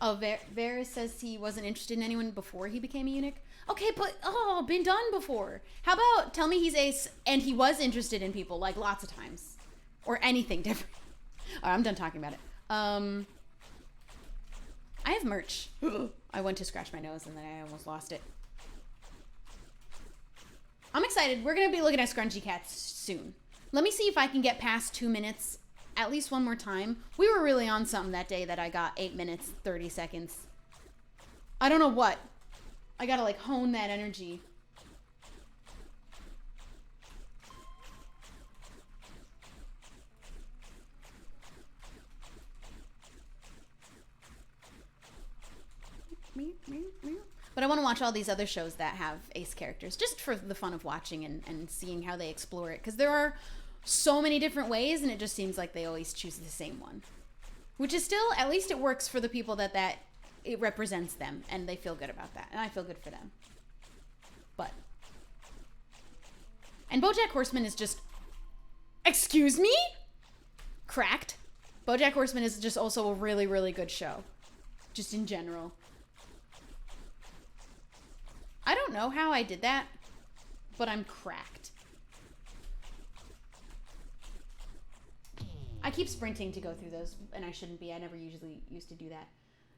Oh, Varys says he wasn't interested in anyone before he became a eunuch. Okay, but, been done before. How about tell me he's ace and he was interested in people, like, lots of times. Or anything different. All right, I'm done talking about it. I have merch. I went to scratch my nose and then I almost lost it. I'm excited. We're going to be looking at scrungycats soon. Let me see if I can get past 2 minutes at least one more time. We were really on something that day that I got 8 minutes, 30 seconds. I don't know what. I gotta like hone that energy. But I want to watch all these other shows that have ace characters, just for the fun of watching and seeing how they explore it. Because there are so many different ways, and it just seems like they always choose the same one. Which is still, at least it works for the people that it represents them, and they feel good about that. And I feel good for them. But. And BoJack Horseman is just, excuse me? Cracked. BoJack Horseman is just also a really, really good show. Just in general. I don't know how I did that, but I'm cracked. I keep sprinting to go through those, and I shouldn't be. I never usually used to do that.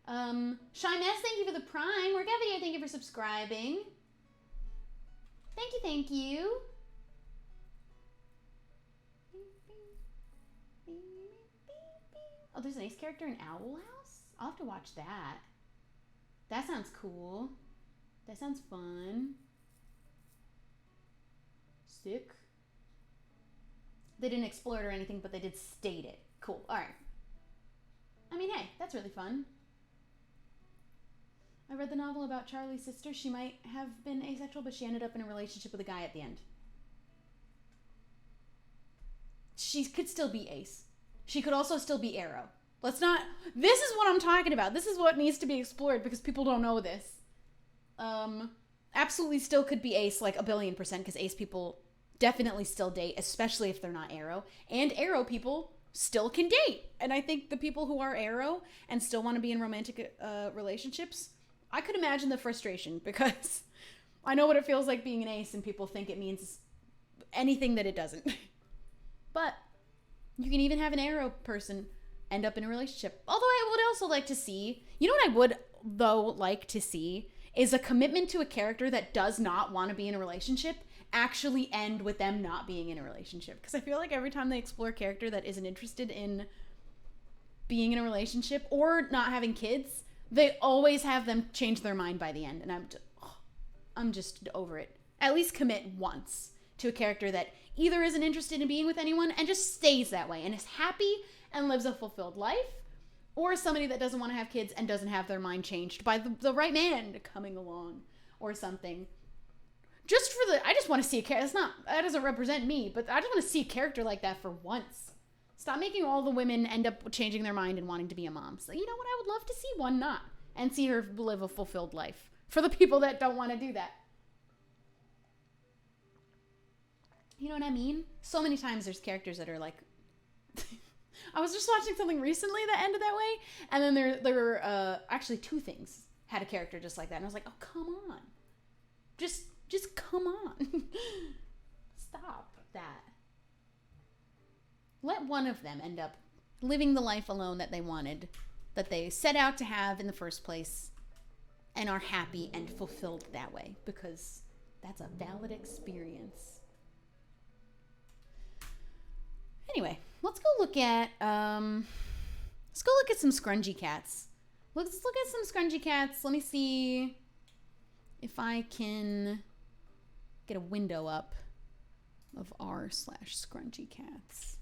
Shyness, thank you for the Prime. Workout Video, thank you for subscribing. Thank you, thank you. Oh, there's an ace character in Owl House? I'll have to watch that. That sounds cool. That sounds fun. Sick. They didn't explore it or anything, but they did state it. Cool. All right. I mean, hey, that's really fun. I read the novel about Charlie's sister. She might have been asexual, but she ended up in a relationship with a guy at the end. She could still be ace. She could also still be arrow. Let's not... This is what I'm talking about. This is what needs to be explored because people don't know this. Absolutely still could be ace like 1,000,000,000%, because ace people definitely still date, especially if they're not arrow. And arrow people still can date. And I think the people who are arrow and still want to be in romantic relationships, I could imagine the frustration, because I know what it feels like being an ace and people think it means anything that it doesn't. But you can even have an arrow person end up in a relationship. Although I would also like to see, you know what I would though like to see, is a commitment to a character that does not want to be in a relationship actually end with them not being in a relationship. Because I feel like every time they explore a character that isn't interested in being in a relationship or not having kids, they always have them change their mind by the end. And I'm just over it. At least commit once to a character that either isn't interested in being with anyone and just stays that way and is happy and lives a fulfilled life, or somebody that doesn't want to have kids and doesn't have their mind changed by the right man coming along or something. Just for I just want to see a character. That doesn't represent me, but I just want to see a character like that for once. Stop making all the women end up changing their mind and wanting to be a mom. So, you know what? I would love to see one not, and see her live a fulfilled life. For the people that don't want to do that. You know what I mean? So many times there's characters that are like... I was just watching something recently that ended that way, and then there were actually 2 things had a character just like that, and I was like, oh, come on. Just come on. Stop that. Let one of them end up living the life alone that they wanted, that they set out to have in the first place, and are happy and fulfilled that way, because that's a valid experience. Anyway, let's go look at Let's go look at some scrungy cats. Let's look at some scrungy cats. Let me see if I can get a window up of r/scrungy cats.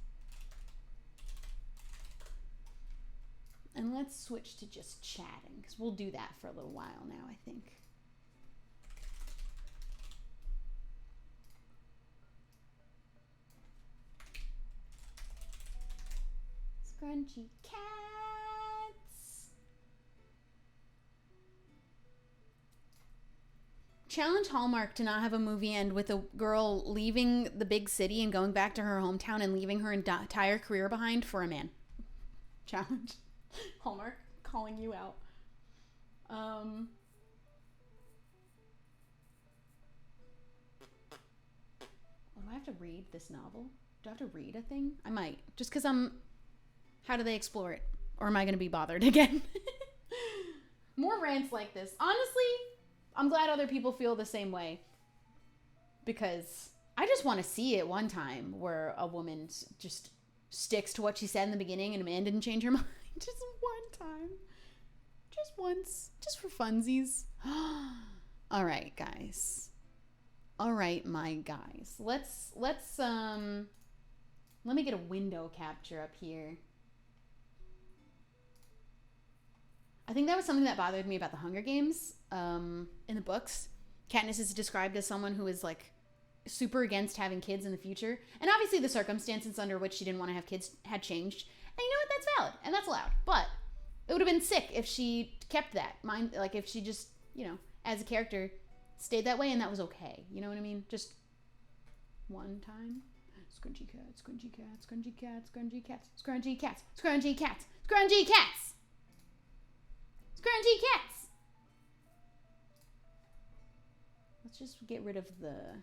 And let's switch to just chatting, because we'll do that for a little while now, I think. Scrunchy cats. Challenge Hallmark to not have a movie end with a girl leaving the big city and going back to her hometown and leaving her entire career behind for a man. Challenge. Hallmark calling you out. Do I have to read this novel? Do I have to read a thing? I might. Just because how do they explore it? Or am I going to be bothered again? More rants like this. Honestly, I'm glad other people feel the same way. Because I just want to see it one time where a woman just sticks to what she said in the beginning and a man didn't change her mind. Just one time. Just once. Just for funsies. All right, guys. All right, my guys. Let me get a window capture up here. I think that was something that bothered me about the Hunger Games in the books. Katniss is described as someone who is like super against having kids in the future. And obviously the circumstances under which she didn't want to have kids had changed. And you know what? That's valid and that's allowed. But it would have been sick if she kept that mind, like if she just, you know, as a character stayed that way and that was okay. You know what I mean? Just one time. Scrunchy cats, scrunchy cats, scrunchy cats, scrunchy cats, scrunchy cats, scrunchy cats, scrunchy cats, scrunchy cats. Let's just get rid of the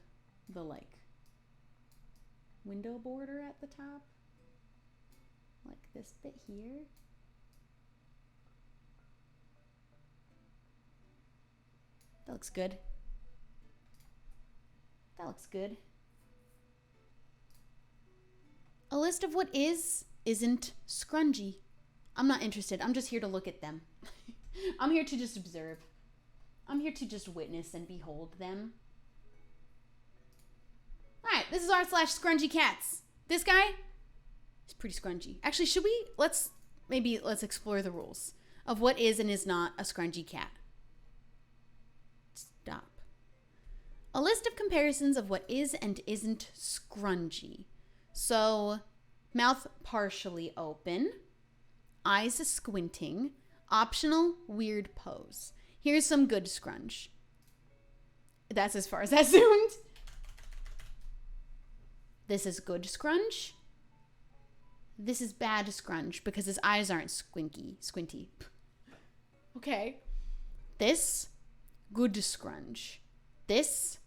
like window border at the top. Like this bit here. That looks good. That looks good. A list of what isn't scrungy. I'm not interested. I'm just here to look at them. I'm here to just observe. I'm here to just witness and behold them. All right, this is r/scrungy cats. This guy is pretty scrungy. Actually, let's explore the rules of what is and is not a scrungy cat. Stop. A list of comparisons of what is and isn't scrungy. So, mouth partially open, eyes squinting, optional weird pose. Here's some good scrunch. That's as far as that zoomed. This is good scrunch. This is bad scrunch because his eyes aren't squinty. Okay. This, good scrunch. This,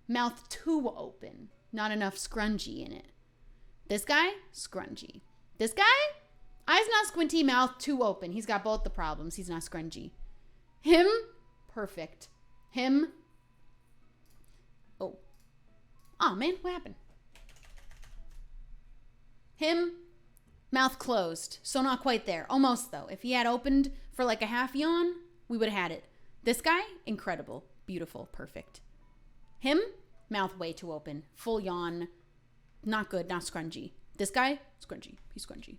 mouth too open. Not enough scrungy in it. This guy, scrungy. This guy, eyes not squinty, mouth too open. He's got both the problems. He's not scrungy. Him, perfect. Him, oh man, what happened? Him, mouth closed. So not quite there. Almost though. If he had opened for like a half yawn, we would have had it. This guy, incredible, beautiful, perfect. Him, mouth way too open. Full yawn. Not good, not scrungy. This guy, scrungy. He's scrungy.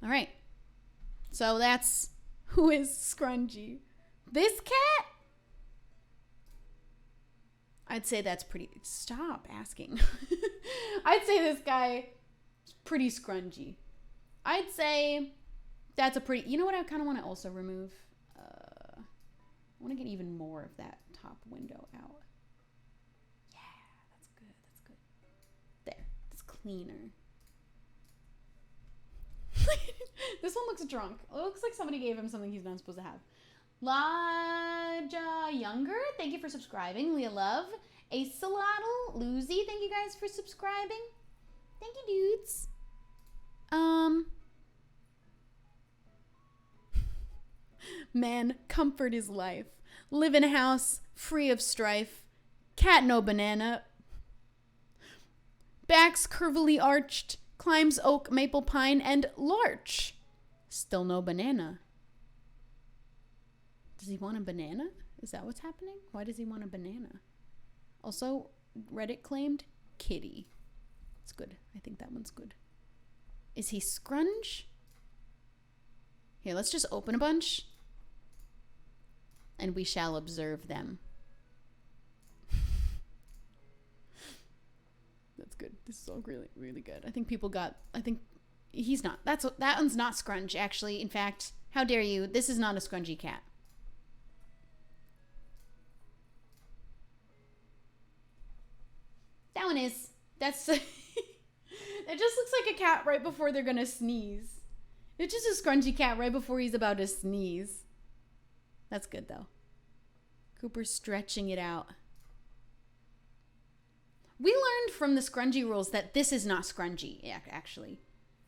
All right. So that's who is scrungy. This cat? I'd say that's pretty... Stop asking. I'd say this guy is pretty scrungy. I'd say that's a pretty... You know what I kind of want to also remove? I want to get even more of that top window out. Cleaner. This one looks drunk. It looks like somebody gave him something he's not supposed to have. Laja Younger, thank you for subscribing. Leah Love, Acelotl, Lucy, thank you guys for subscribing. Thank you, dudes. Man, comfort is life. Live in a house free of strife. Cat no banana. Backs curvily arched, climbs oak, maple, pine, and larch. Still no banana. Does he want a banana? Is that what's happening? Why does he want a banana? Also, Reddit claimed kitty. It's good. I think that one's good. Is he scrunch? Here, let's just open a bunch. And we shall observe them. That's good. This is all really, really good. I think he's not. That one's not scrunch, actually. In fact, how dare you? This is not a scrungy cat. That one is. That's... It just looks like a cat right before they're gonna sneeze. It's just a scrunchy cat right before he's about to sneeze. That's good, though. Cooper's stretching it out. We learned from the scrungy rules that this is not scrungy, actually.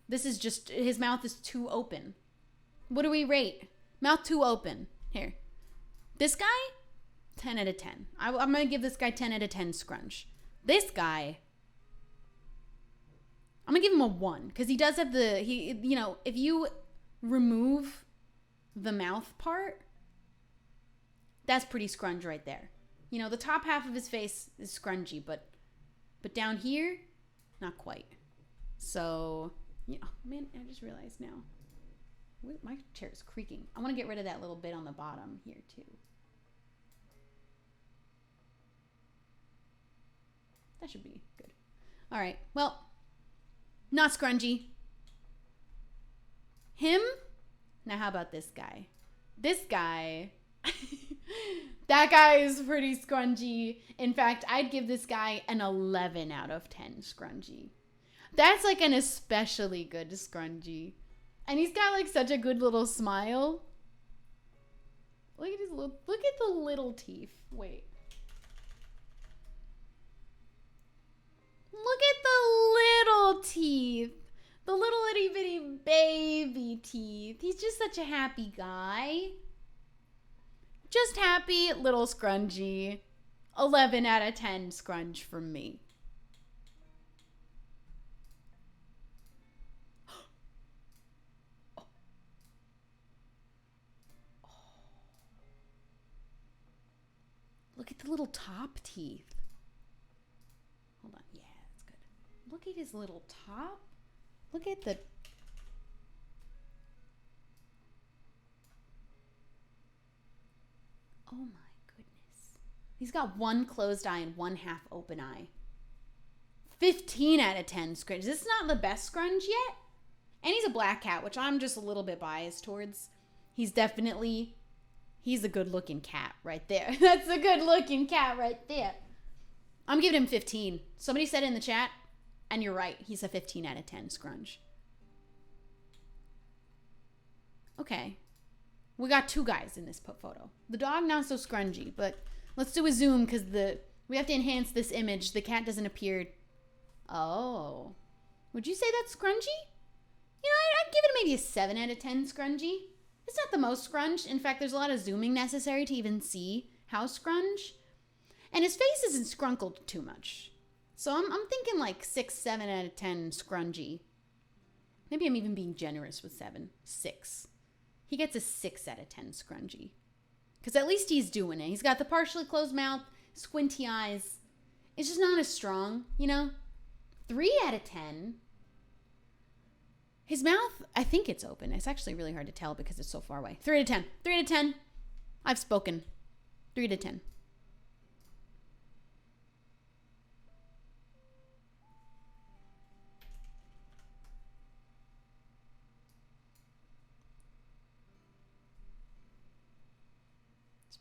This is just... His mouth is too open. What do we rate? Mouth too open. Here. This guy? 10 out of 10. I'm going to give this guy 10 out of 10 scrunch. This guy... I'm going to give him a 1. Because he does have the... You know, if you remove the mouth part... That's pretty scrunch right there. You know, the top half of his face is scrungy, but down here, not quite. So, yeah, oh, man, I just realized now. My chair is creaking. I want to get rid of that little bit on the bottom here, too. That should be good. All right, well, not scrungy. Him? Now, how about this guy? This guy... That guy is pretty scrungy. In fact, I'd give this guy an 11 out of 10 scrungy. That's like an especially good scrungy. And he's got like such a good little smile. Look at the little teeth. Wait. Look at the little teeth. The little itty bitty baby teeth. He's just such a happy guy. Just happy, little scrungy. 11 out of 10 scrunch from me. Oh. Oh. Look at the little top teeth. Hold on. Yeah, that's good. Look at his little top. Look at the... Oh my goodness. He's got one closed eye and one half open eye. 15 out of 10 scrunch. This is not the best scrunch yet. And he's a black cat, which I'm just a little bit biased towards. He's a good looking cat right there. That's a good looking cat right there. I'm giving him 15. Somebody said in the chat, and you're right, he's a 15 out of 10 scrunch. Okay. We got two guys in this photo. The dog not so scrungy, but let's do a zoom because we have to enhance this image. The cat doesn't appear. Oh. Would you say that's scrungy? You know, I'd give it maybe a 7 out of 10 scrungy. It's not the most scrunch. In fact, there's a lot of zooming necessary to even see how scrunch. And his face isn't scrunkled too much. So I'm thinking like 6, 7 out of 10 scrungy. Maybe I'm even being generous with 7. 6. He gets a 6 out of 10 scrungy. Because at least he's doing it. He's got the partially closed mouth, squinty eyes. It's just not as strong, you know? 3 out of 10. His mouth, I think it's open. It's actually really hard to tell because it's so far away. 3 out of 10. 3 out of 10. I've spoken. 3 out of 10.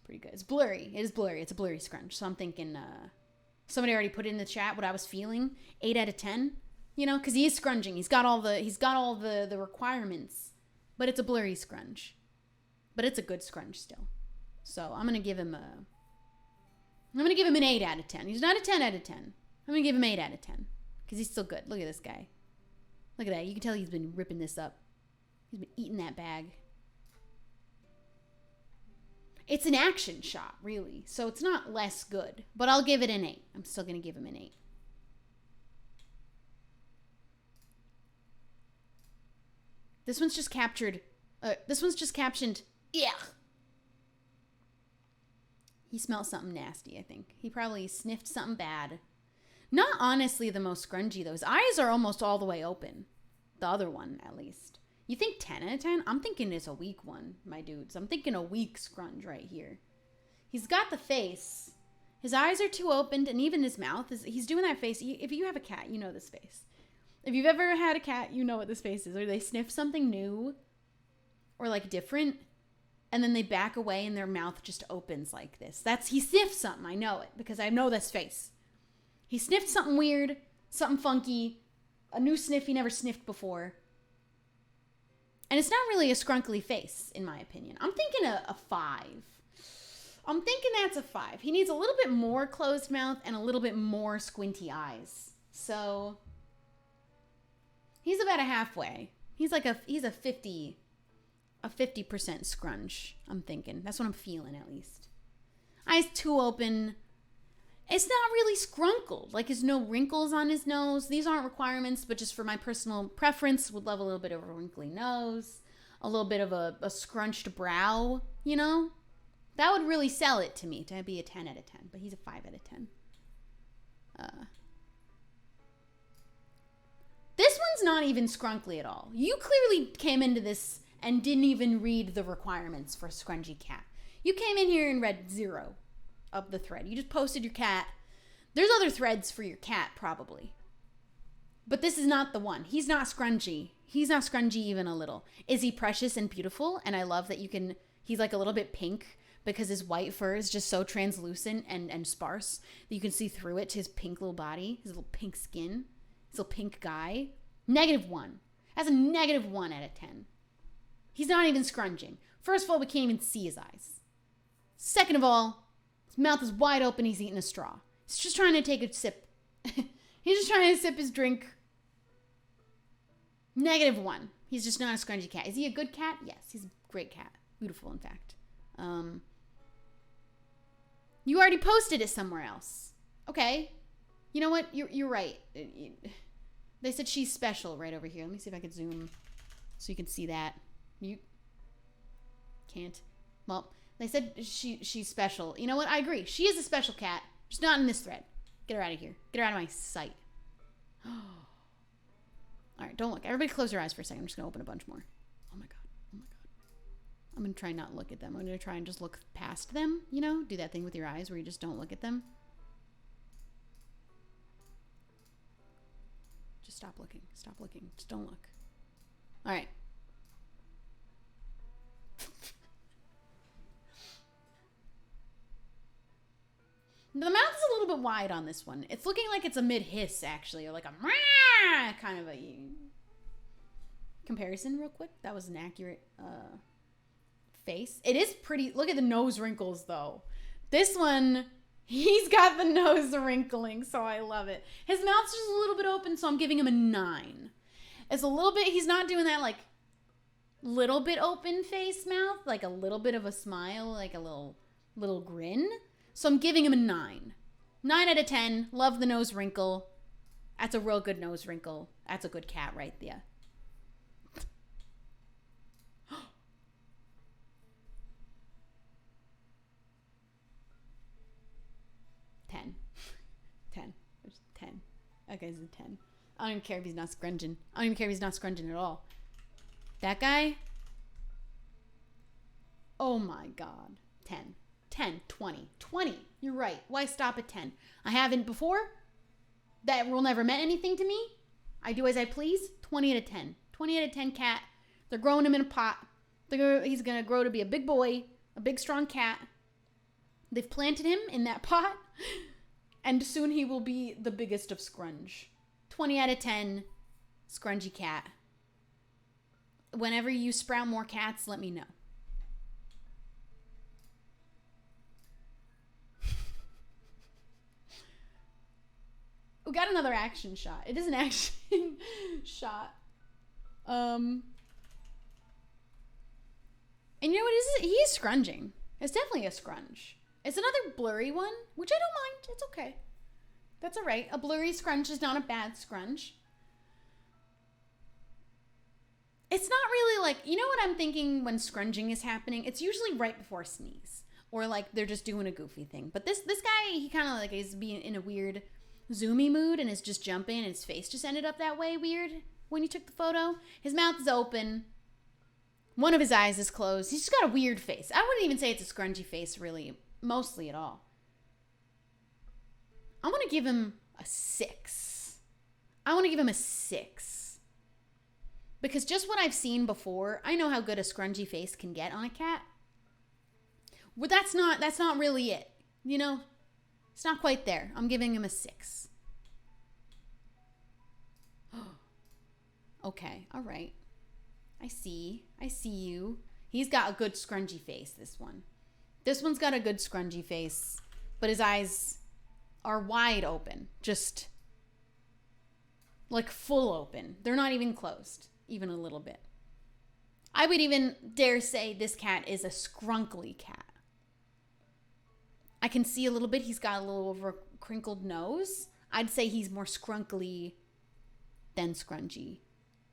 Pretty good. It's blurry. It is blurry. It's a blurry scrunch. So I'm thinking somebody already put in the chat what I was feeling. 8 out of 10. You know, because he is scrunching. He's got all the requirements. But it's a blurry scrunch. But it's a good scrunch still. So I'm gonna give him an 8 out of 10. He's not a 10 out of 10. I'm gonna give him 8 out of 10. Because he's still good. Look at this guy. Look at that. You can tell he's been ripping this up. He's been eating that bag. It's an action shot, really. So it's not less good. But I'll give it an 8. I'm still going to give him an 8. This one's just captured This one's just captioned, yeah. He smelled something nasty, I think. He probably sniffed something bad. Not honestly the most scrungy, though. His eyes are almost all the way open. The other one, at least. You think 10 out of 10? I'm thinking it's a weak one, my dudes. I'm thinking a weak scrunge right here. He's got the face. His eyes are too opened, and even his mouth is... He's doing that face. If you have a cat, you know this face. If you've ever had a cat, you know what this face is. Or they sniff something new or, like, different, and then they back away and their mouth just opens like this. He sniffed something. I know it because I know this face. He sniffed something weird, something funky, a new sniff he never sniffed before. And it's not really a scrunkly face, in my opinion. I'm thinking a 5. I'm thinking that's a 5. He needs a little bit more closed mouth and a little bit more squinty eyes. So he's about a halfway. He's a 50% scrunch, I'm thinking. That's what I'm feeling, at least. Eyes too open. It's not really scrunkled. Like, there's no wrinkles on his nose. These aren't requirements, but just for my personal preference, would love a little bit of a wrinkly nose, a little bit of a scrunched brow, you know? That would really sell it to me to be a 10 out of 10, but he's a 5 out of 10. This one's not even scrunkly at all. You clearly came into this and didn't even read the requirements for scrungy cat. You came in here and read 0 of the thread. You just posted your cat. There's other threads for your cat, probably. But this is not the one. He's not scrungy. He's not scrungy even a little. Is he precious and beautiful? And I love that he's like a little bit pink because his white fur is just so translucent and sparse that you can see through it to his pink little body, his little pink skin, his little pink guy. -1. That's a -1 out of 10. He's not even scrunging. First of all, we can't even see his eyes. Second of all, his mouth is wide open. He's eating a straw. He's just trying to take a sip. He's just trying to sip his drink. -1. He's just not a scrungy cat. Is he a good cat? Yes, he's a great cat. Beautiful, in fact. You already posted it somewhere else. Okay. You know what? You're right. They said she's special right over here. Let me see if I can zoom so you can see that. You can't. Well, they said she's special. You know what? I agree. She is a special cat. Just not in this thread. Get her out of here. Get her out of my sight. All right, don't look. Everybody close your eyes for a second. I'm just going to open a bunch more. Oh my God. Oh my God. I'm going to try not to look at them. I'm going to try and just look past them, you know? Do that thing with your eyes where you just don't look at them. Just stop looking. Stop looking. Just don't look. All right. The mouth is a little bit wide on this one. It's looking like it's a mid-hiss, actually, or like a kind of a comparison real quick. That was an accurate face. It is pretty. Look at the nose wrinkles, though. This one, he's got the nose wrinkling, so I love it. His mouth's just a little bit open, so I'm giving him a 9. It's a little bit, he's not doing that, like, little bit open face mouth, like a little bit of a smile, like a little grin. So I'm giving him a 9. 9 out of 10. Love the nose wrinkle. That's a real good nose wrinkle. That's a good cat right there. 10. 10. There's 10. That guy's a 10. I don't even care if he's not scrunging. I don't even care if he's not scrunging at all. That guy? Oh my God. 10. 10, 20, 20. You're right. Why stop at 10? I haven't before. That rule never meant anything to me. I do as I please. 20 out of 10. 20 out of 10 cat. They're growing him in a pot. He's going to grow to be a big boy, a big strong cat. They've planted him in that pot, and soon he will be the biggest of scrunge. 20 out of 10, scrungy cat. Whenever you sprout more cats, let me know. We got another action shot. It is an action shot. And you know what? He is scrunging. It's definitely a scrunge. It's another blurry one, which I don't mind. It's okay. That's all right. A blurry scrunch is not a bad scrunch. It's not really like, you know what I'm thinking when scrunging is happening? It's usually right before a sneeze. Or like they're just doing a goofy thing. But this guy, he kind of like is being in a weird zoomy mood and is just jumping and his face just ended up that way weird when you took the photo. His mouth is open. One of his eyes is closed. He's just got a weird face. I wouldn't even say it's a scrungy face really, mostly at all. I'm going to give him a 6. I want to give him a 6. Because just what I've seen before, I know how good a scrungy face can get on a cat. Well, that's not really it. You know? It's not quite there. I'm giving him a 6. Okay, all right. I see you. He's got a good scrungy face, this one. This one's got a good scrungy face, but his eyes are wide open. Just like full open. They're not even closed, even a little bit. I would even dare say this cat is a scrunkly cat. I can see a little bit. He's got a little over a crinkled nose. I'd say he's more scrunkly than scrungy.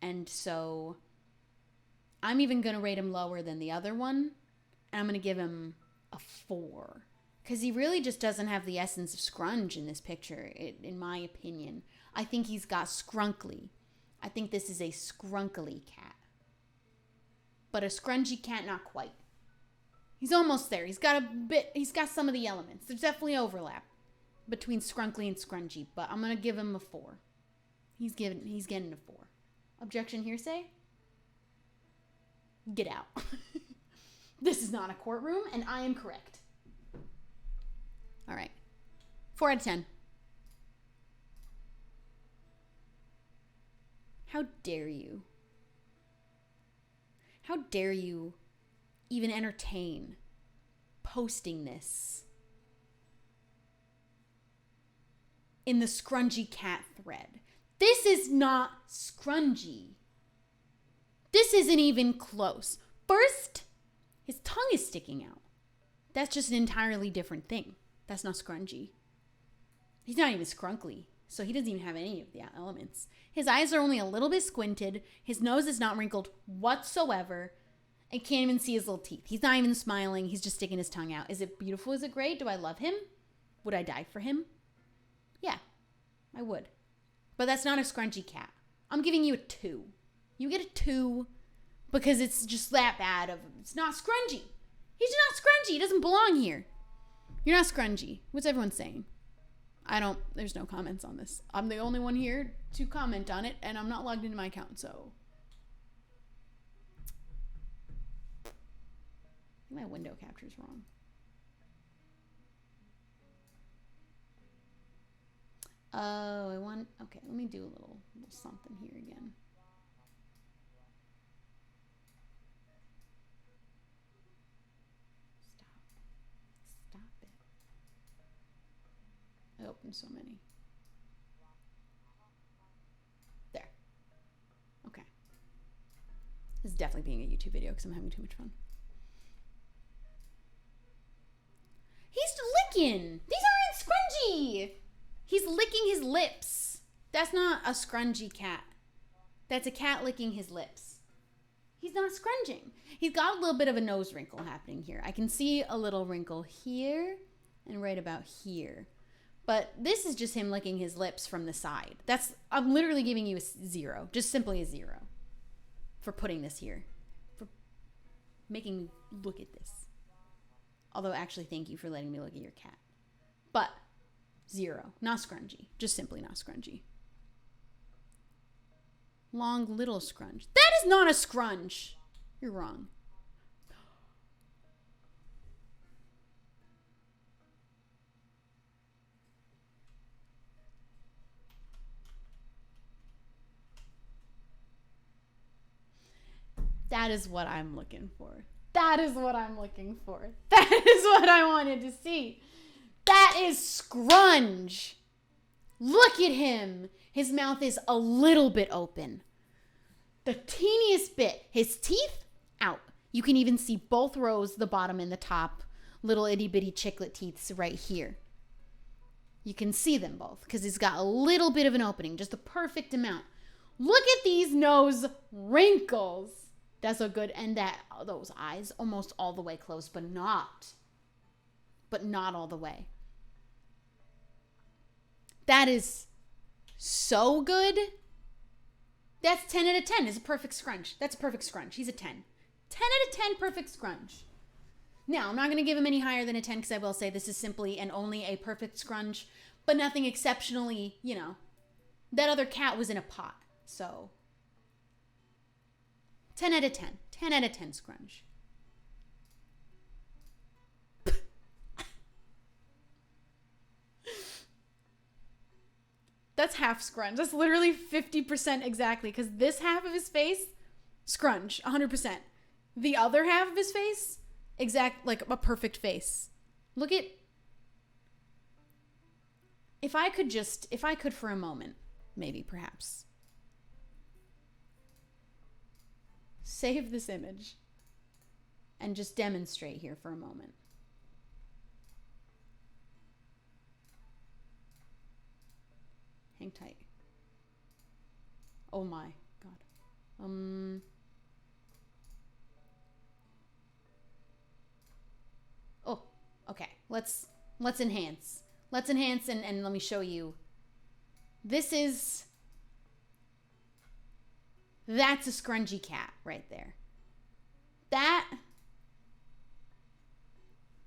And so I'm even going to rate him lower than the other one. And I'm going to give him a 4. Because he really just doesn't have the essence of scrunge in this picture, in my opinion. I think he's got scrunkly. I think this is a scrunkly cat. But a scrungy cat, not quite. He's almost there. He's got some of the elements. There's definitely overlap between scrunkly and scrungy, but I'm going to give him a 4. He's getting a 4. Objection hearsay? Get out. This is not a courtroom, and I am correct. All right. 4 out of 10. How dare you? How dare you even entertain posting this in the scrungy cat thread? This is not scrungy. This isn't even close. First, his tongue is sticking out. That's just an entirely different thing. That's not scrungy. He's not even scrunkly, so he doesn't even have any of the elements. His eyes are only a little bit squinted. His nose is not wrinkled whatsoever. I can't even see his little teeth. He's not even smiling. He's just sticking his tongue out. Is it beautiful? Is it great? Do I love him? Would I die for him? Yeah, I would. But that's not a scrunchy cat. I'm giving you a 2. You get a 2 because it's just that bad of, it's not scrungy. He's not scrungy. He doesn't belong here. You're not scrungy. What's everyone saying? There's no comments on this. I'm the only one here to comment on it, and I'm not logged into my account, so. I think my window capture's wrong. Oh, okay, let me do a little something here again. Stop it. I opened so many. There. Okay. This is definitely being a YouTube video because I'm having too much fun. He's licking. These aren't scrungy. He's licking his lips. That's not a scrungy cat. That's a cat licking his lips. He's not scrunging. He's got a little bit of a nose wrinkle happening here. I can see a little wrinkle here and right about here. But this is just him licking his lips from the side. I'm literally giving you a 0. Just simply a 0. For putting this here. For making me look at this. Although, actually, thank you for letting me look at your cat. But 0. Not scrungy. Just simply not scrungy. Long little scrunch. That is not a scrunch. You're wrong. That is what I'm looking for. That is what I'm looking for. That is what I wanted to see. That is scrunge. Look at him. His mouth is a little bit open. The teeniest bit. His teeth out. You can even see both rows, the bottom and the top, little itty bitty chiclet teeth right here. You can see them both because he's got a little bit of an opening, just the perfect amount. Look at these nose wrinkles. That's so good. And those eyes almost all the way closed, but not all the way. That is so good. That's 10 out of 10. It's a perfect scrunch. That's a perfect scrunch. He's a 10. 10 out of 10 perfect scrunch. Now, I'm not going to give him any higher than a 10 because I will say this is simply and only a perfect scrunch, but nothing exceptionally, you know. That other cat was in a pot, so 10 out of 10. 10 out of 10 scrunch. That's half scrunch. That's literally 50% exactly, because this half of his face, scrunch, 100%. The other half of his face, like a perfect face. Look at, if I could for a moment, maybe, perhaps, save this image and just demonstrate here for a moment. Hang tight. Oh my God. Oh, okay. Let's enhance. Let's enhance and let me show you. That's a scrungy cat right there. That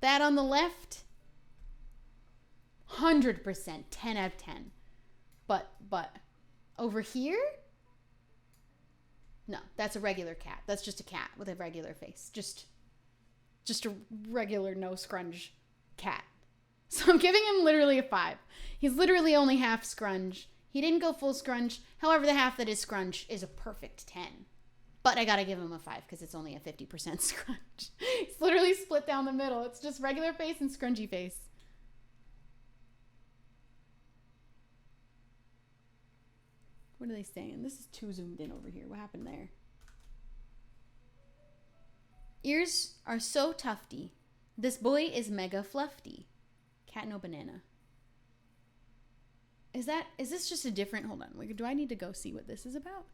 on the left, 100%, 10 out of 10. But over here, no, that's a regular cat. That's just a cat with a regular face. Just a regular no scrunch cat. So I'm giving him literally a 5. He's literally only half scrunch. He didn't go full scrunch. However, the half that is scrunch is a perfect 10. But I gotta give him a 5 because it's only a 50% scrunch. It's literally split down the middle. It's just regular face and scrunchy face. What are they saying? This is too zoomed in over here. What happened there? Ears are so tufty. This boy is mega fluffy. Cat no banana. Is this just a different, hold on. Do I need to go see what this is about?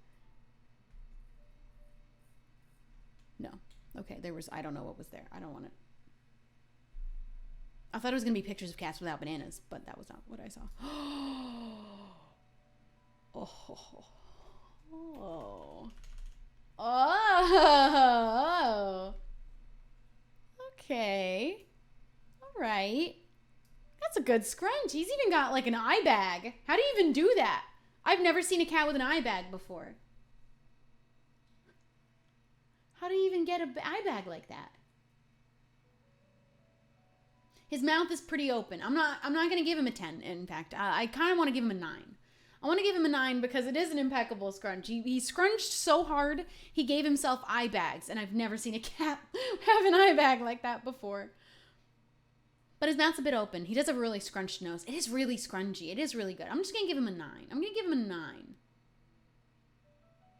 No. Okay, I don't know what was there. I don't want it. I thought it was going to be pictures of cats without bananas, but that was not what I saw. Oh. Okay. All right. That's a good scrunch. He's even got like an eye bag. How do you even do that? I've never seen a cat with an eye bag before. How do you even get an eye bag like that? His mouth is pretty open. I'm not going to give him a 10, in fact. I kind of want to give him a 9. I want to give him a 9 because it is an impeccable scrunch. He scrunched so hard, he gave himself eye bags, and I've never seen a cat have an eye bag like that before. But his mouth's a bit open. He does have a really scrunched nose. It is really scrunchy. It is really good. I'm just going to give him a 9. I'm going to give him a 9.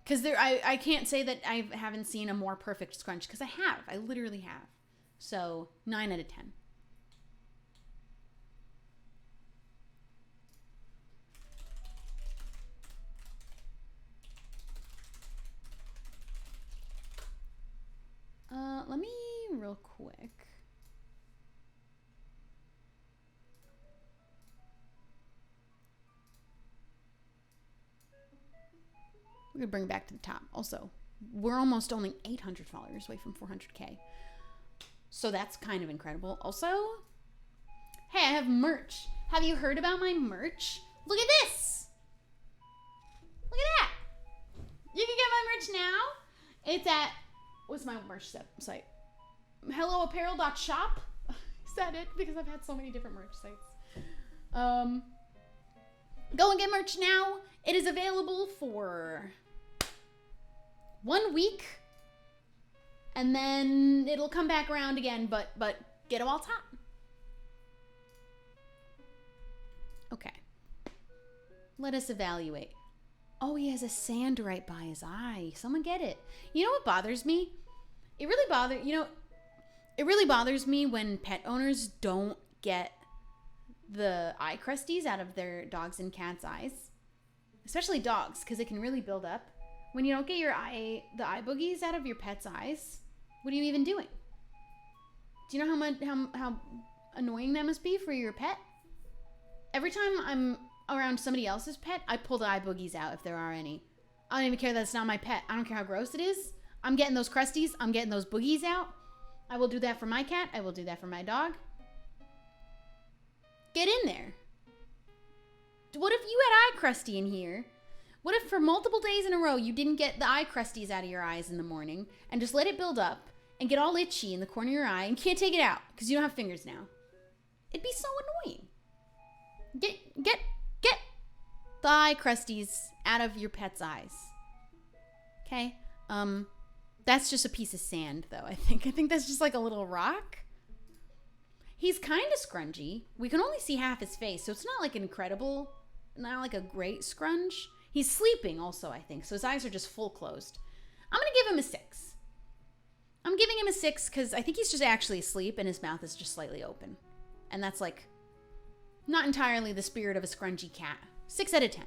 Because I can't say that I haven't seen a more perfect scrunch, because I have. I literally have. So, 9 out of 10. Let me real quick. We're gonna bring it back to the top. Also, we're almost only 800 followers away from 400K. So that's kind of incredible. Also, hey, I have merch. Have you heard about my merch? Look at this. Look at that. You can get my merch now. It's at, what's my merch site? helloapparel.shop. I said it because I've had so many different merch sites. Go and get merch now. It is available for 1 week. And then it'll come back around again, but get them all top. Okay. Let us evaluate. Oh, he has a sand right by his eye. Someone get it. You know what bothers me? It really bothers me when pet owners don't get the eye crusties out of their dogs and cats' eyes. especially dogs, because it can really build up. When you don't get the eye boogies out of your pet's eyes, what are you even doing? Do you know how annoying that must be for your pet? Every time I'm around somebody else's pet, I pull the eye boogies out if there are any. I don't even care that it's not my pet. I don't care how gross it is. I'm getting those crusties. I'm getting those boogies out. I will do that for my cat. I will do that for my dog. Get in there. What if you had eye crusty in here? What if for multiple days in a row you didn't get the eye crusties out of your eyes in the morning and just let it build up and get all itchy in the corner of your eye and can't take it out because you don't have fingers now? It'd be so annoying. Get the eye crusties out of your pet's eyes. Okay? That's just a piece of sand, though, I think. I think that's just like a little rock. He's kind of scrungy. We can only see half his face, so it's not like not like a great scrunch. He's sleeping also, I think, so his eyes are just full closed. I'm going to give him a 6. I'm giving him a 6 because I think he's just actually asleep and his mouth is just slightly open. And that's like not entirely the spirit of a scrungy cat. 6 out of 10.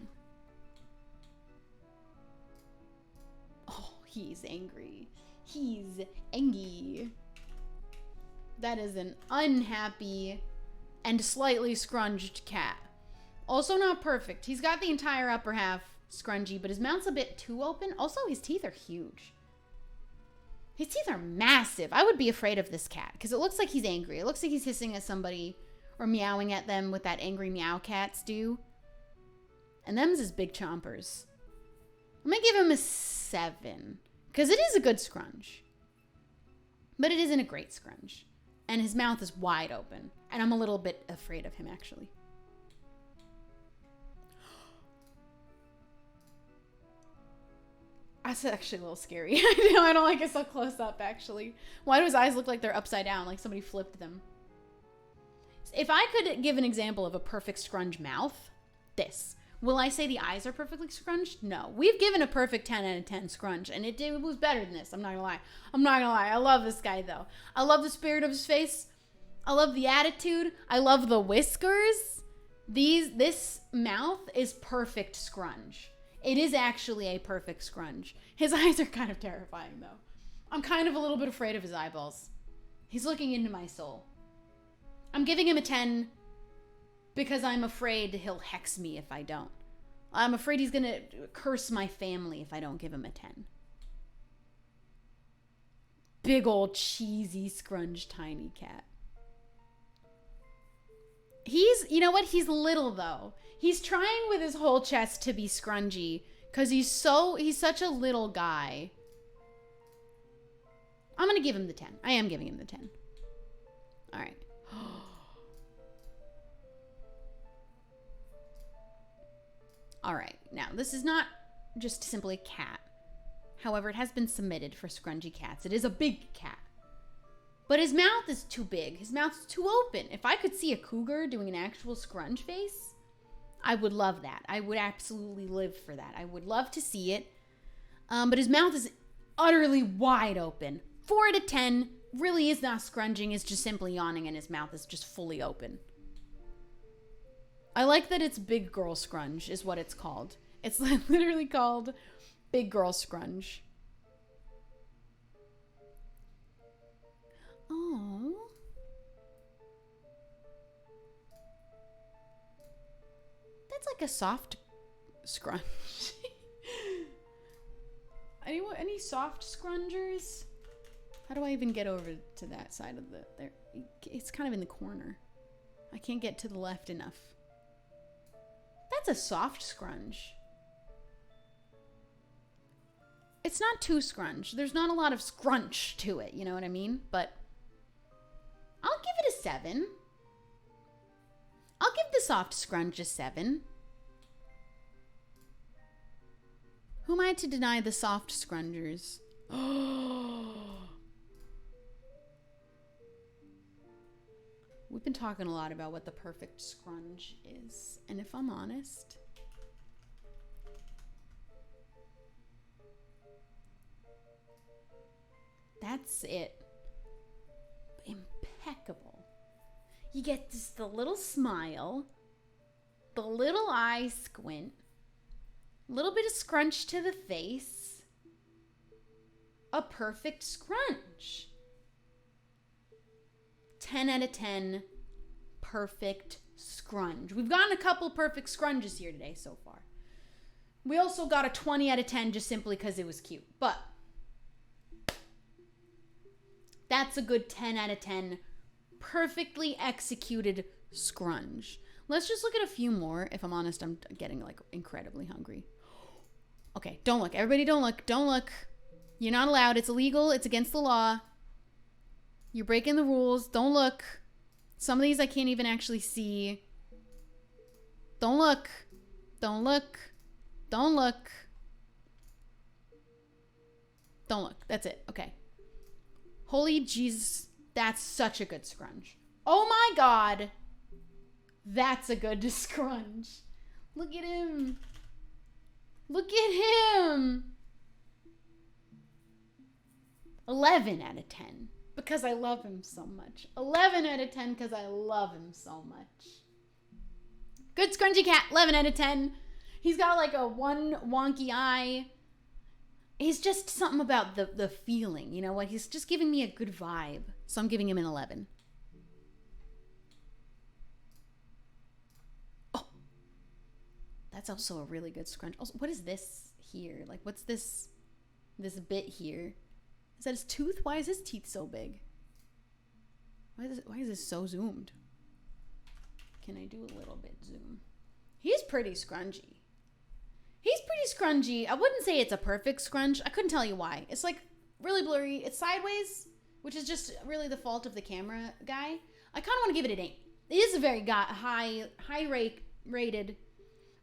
Oh, he's angry. He's angry. That is an unhappy and slightly scrunged cat. Also not perfect. He's got the entire upper half scrungy, but his mouth's a bit too open. Also, his teeth are huge. His teeth are massive. I would be afraid of this cat because it looks like he's angry. It looks like he's hissing at somebody or meowing at them with that angry meow cats do. And them's his big chompers. I'm going to give him a 7 because it is a good scrunch. But it isn't a great scrunch. And his mouth is wide open. And I'm a little bit afraid of him, actually. That's actually a little scary. I don't like it so close up, actually. Why do his eyes look like they're upside down, like somebody flipped them? If I could give an example of a perfect scrunch mouth, this. Will I say the eyes are perfectly scrunched? No. We've given a perfect 10 out of 10 scrunch, and it was better than this. I'm not gonna lie. I love this guy, though. I love the spirit of his face. I love the attitude. I love the whiskers. This mouth is perfect scrunch. It is actually a perfect scrunch. His eyes are kind of terrifying, though. I'm kind of a little bit afraid of his eyeballs. He's looking into my soul. I'm giving him a 10 because I'm afraid he'll hex me if I don't. I'm afraid he's going to curse my family if I don't give him a 10. Big old cheesy scrunch tiny cat. You know what? He's little, though. He's trying with his whole chest to be scrungy because he's such a little guy. I'm going to give him the 10. I am giving him the 10. All right. All right. Now, this is not just simply a cat. However, it has been submitted for scrungy cats. It is a big cat. But his mouth is too big. His mouth's too open. If I could see a cougar doing an actual scrunch face, I would love that. I would absolutely live for that. I would love to see it. But his mouth is utterly wide open. 4 out of 10 really is not scrunching. It's just simply yawning and his mouth is just fully open. I like that it's big girl scrunch is what it's called. It's literally called big girl scrunch. Oh. That's like a soft scrunch. Any soft scrungers? How do I even get over to that side of there? It's kind of in the corner. I can't get to the left enough. That's a soft scrunch. It's not too scrunch. There's not a lot of scrunch to it, you know what I mean? But I'll give it a 7. I'll give the soft scrunch a 7. Who am I to deny the soft scrungers? We've been talking a lot about what the perfect scrunch is. And if I'm honest, that's it. Impeccable. You get just the little smile, the little eye squint, A little bit of scrunch to the face. A perfect scrunch. 10 out of 10. Perfect scrunch. We've gotten a couple perfect scrunches here today so far. We also got a 20 out of 10 just simply because it was cute. But that's a good 10 out of 10 perfectly executed scrunch. Let's just look at a few more. If I'm honest, I'm getting like incredibly hungry. Okay, don't look. Everybody don't look. Don't look. You're not allowed. It's illegal. It's against the law. You're breaking the rules. Don't look. Some of these I can't even actually see. Don't look. Don't look. Don't look. Don't look. That's it. Okay. Holy Jesus. That's such a good scrunch. Oh my God. That's a good scrunch. Look at him. Look at him. 11 out of 10. Because I love him so much. 11 out of 10 because I love him so much. Good scrunchy cat. 11 out of 10. He's got like a one wonky eye. He's just something about the feeling. You know what? He's just giving me a good vibe. So I'm giving him an 11. Oh. That's also a really good scrunch. Also, what is this here? Like, what's this bit here? Is that his tooth? Why is his teeth so big? Why is this so zoomed? Can I do a little bit zoom? He's pretty scrunchy. He's pretty scrunchy. I wouldn't say it's a perfect scrunch. I couldn't tell you why. It's like really blurry. It's sideways, which is just really the fault of the camera guy. I kind of want to give it an 8. It is a very rated,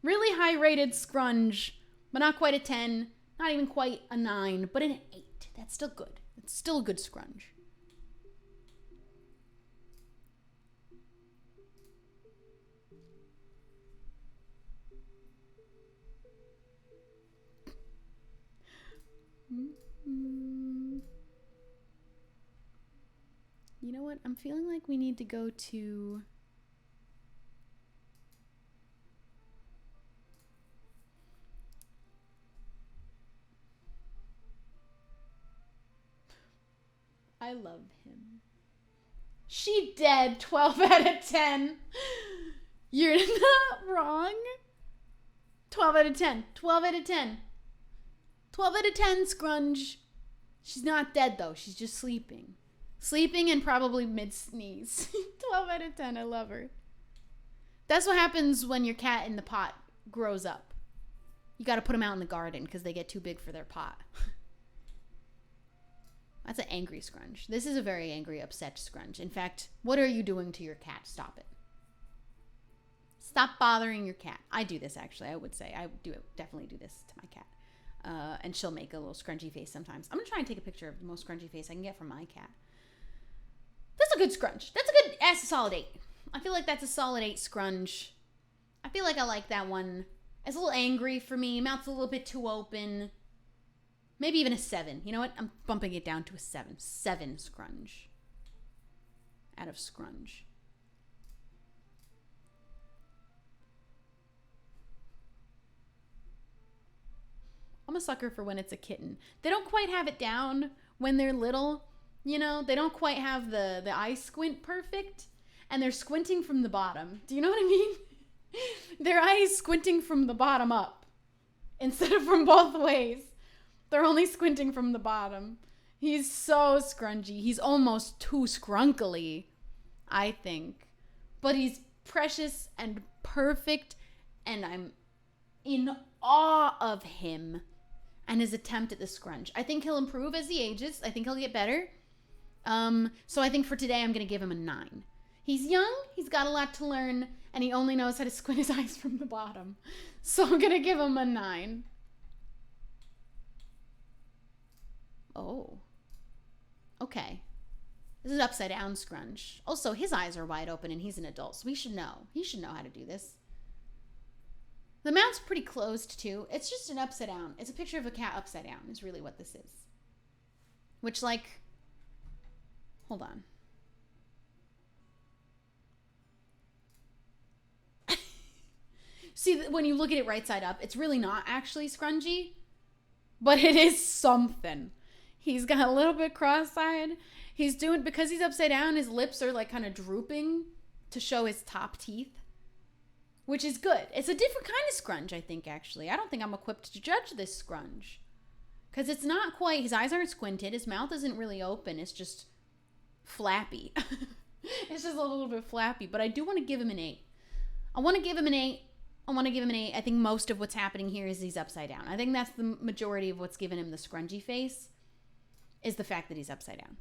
really high rated scrunch, but not quite a 10, not even quite a 9, but an 8. That's still good. It's still a good scrunch. You know what? I'm feeling like we need to go to... I love him. She dead. 12 out of 10. You're not wrong. 12 out of 10. 12 out of 10. 12 out of 10, scrunch. She's not dead, though. She's just sleeping. Sleeping and probably mid-sneeze. 12 out of 10. I love her. That's what happens when your cat in the pot grows up. You got to put them out in the garden because they get too big for their pot. That's an angry scrunch. This is a very angry, upset scrunch. In fact, what are you doing to your cat? Stop it. Stop bothering your cat. I do this, actually. I would say. I do definitely do this to my cat. And she'll make a little scrunchy face sometimes. I'm going to try and take a picture of the most scrunchy face I can get from my cat. That's a good scrunch. That's a good, that's a solid 8. I feel like that's a solid 8 scrunch. I feel like I like that one. It's a little angry for me. Mouth's a little bit too open. Maybe even a 7. You know what? I'm bumping it down to a 7. 7 scrunch. Out of scrunch. I'm a sucker for when it's a kitten. They don't quite have it down when they're little. You know, they don't quite have the eye squint perfect. And they're squinting from the bottom. Do you know what I mean? Their eye is squinting from the bottom up. Instead of from both ways. They're only squinting from the bottom. He's so scrunchy. He's almost too scrunkily, I think. But he's precious and perfect. And I'm in awe of him and his attempt at the scrunch. I think he'll improve as he ages. I think he'll get better. So I think for today, I'm going to give him a 9. He's young. He's got a lot to learn. And he only knows how to squint his eyes from the bottom. So I'm going to give him a 9. Oh. Okay. This is upside down scrunch. Also, his eyes are wide open and he's an adult, so he should know. He should know how to do this. The mouth's pretty closed, too. It's just an upside down. It's a picture of a cat upside down is really what this is. Which, like... Hold on. See, when you look at it right side up, it's really not actually scrungy, but it is something. He's got a little bit cross-eyed. He's doing, because he's upside down, his lips are like kind of drooping to show his top teeth, which is good. It's a different kind of scrunch, I think, actually. I don't think I'm equipped to judge this scrunch. Because it's not quite, his eyes aren't squinted, his mouth isn't really open, it's just flappy. It's just a little bit flappy, but I do want to give him an 8. I want to give him an 8. I think most of what's happening here is he's upside down. I think that's the majority of what's given him the scrungy face, is the fact that he's upside down.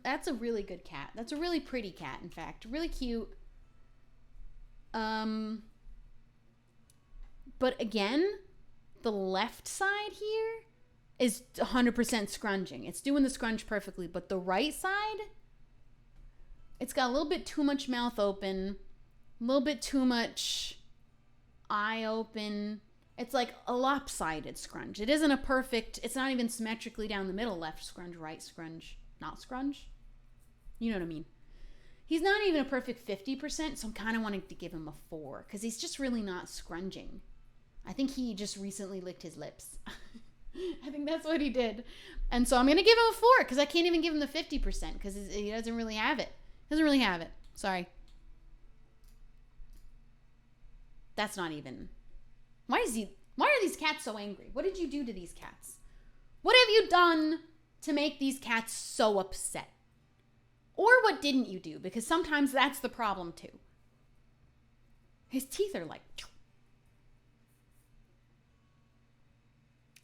That's a really good cat. That's a really pretty cat, in fact. Really cute. But again, the left side here is 100% scrunging. It's doing the scrunch perfectly, but the right side, it's got a little bit too much mouth open, a little bit too much eye open. It's like a lopsided scrunch. It isn't a perfect, it's not even symmetrically down the middle, left scrunch, right scrunch, not scrunch. You know what I mean? He's not even a perfect 50%, so I'm kind of wanting to give him a 4, because he's just really not scrunging. I think he just recently licked his lips. I think that's what he did. And so I'm going to give him a 4, because I can't even give him the 50%, because he doesn't really have it. Sorry. That's not even... Why are these cats so angry? What did you do to these cats? What have you done to make these cats so upset? Or what didn't you do? Because sometimes that's the problem too. His teeth are like...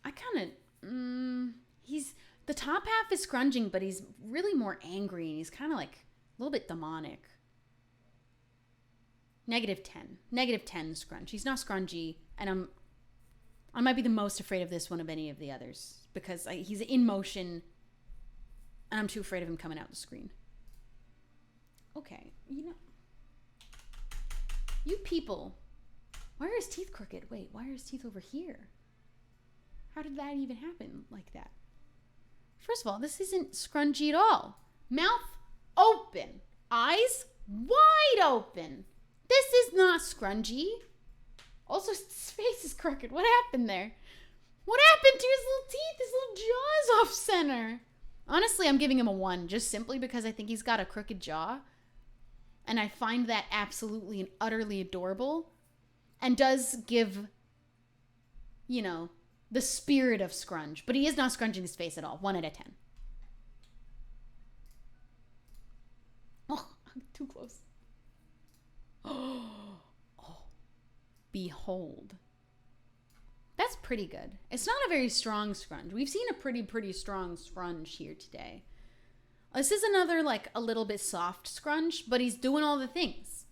I kind of... he's... The top half is scrunging, but he's really more angry, and he's kind of like a little bit demonic. -10. -10 scrunch. He's not scrungy, and I might be the most afraid of this one of any of the others, because he's in motion, and I'm too afraid of him coming out the screen. Okay, you people, why are his teeth crooked? Wait, why are his teeth over here? How did that even happen like that? First of all, this isn't scrunchy at all. Mouth open, eyes wide open. This is not scrunchy. Also, his face is crooked. What happened there? What happened to his little teeth? His little jaw's off center. Honestly, I'm giving him a 1, just simply because I think he's got a crooked jaw. And I find that absolutely and utterly adorable. And does give, the spirit of scrunch. But he is not scrunching his face at all. 1 out of 10. Oh, I'm too close. Oh, behold. That's pretty good. It's not a very strong scrunch. We've seen a pretty strong scrunch here today. This is another, a little bit soft scrunch, but he's doing all the things.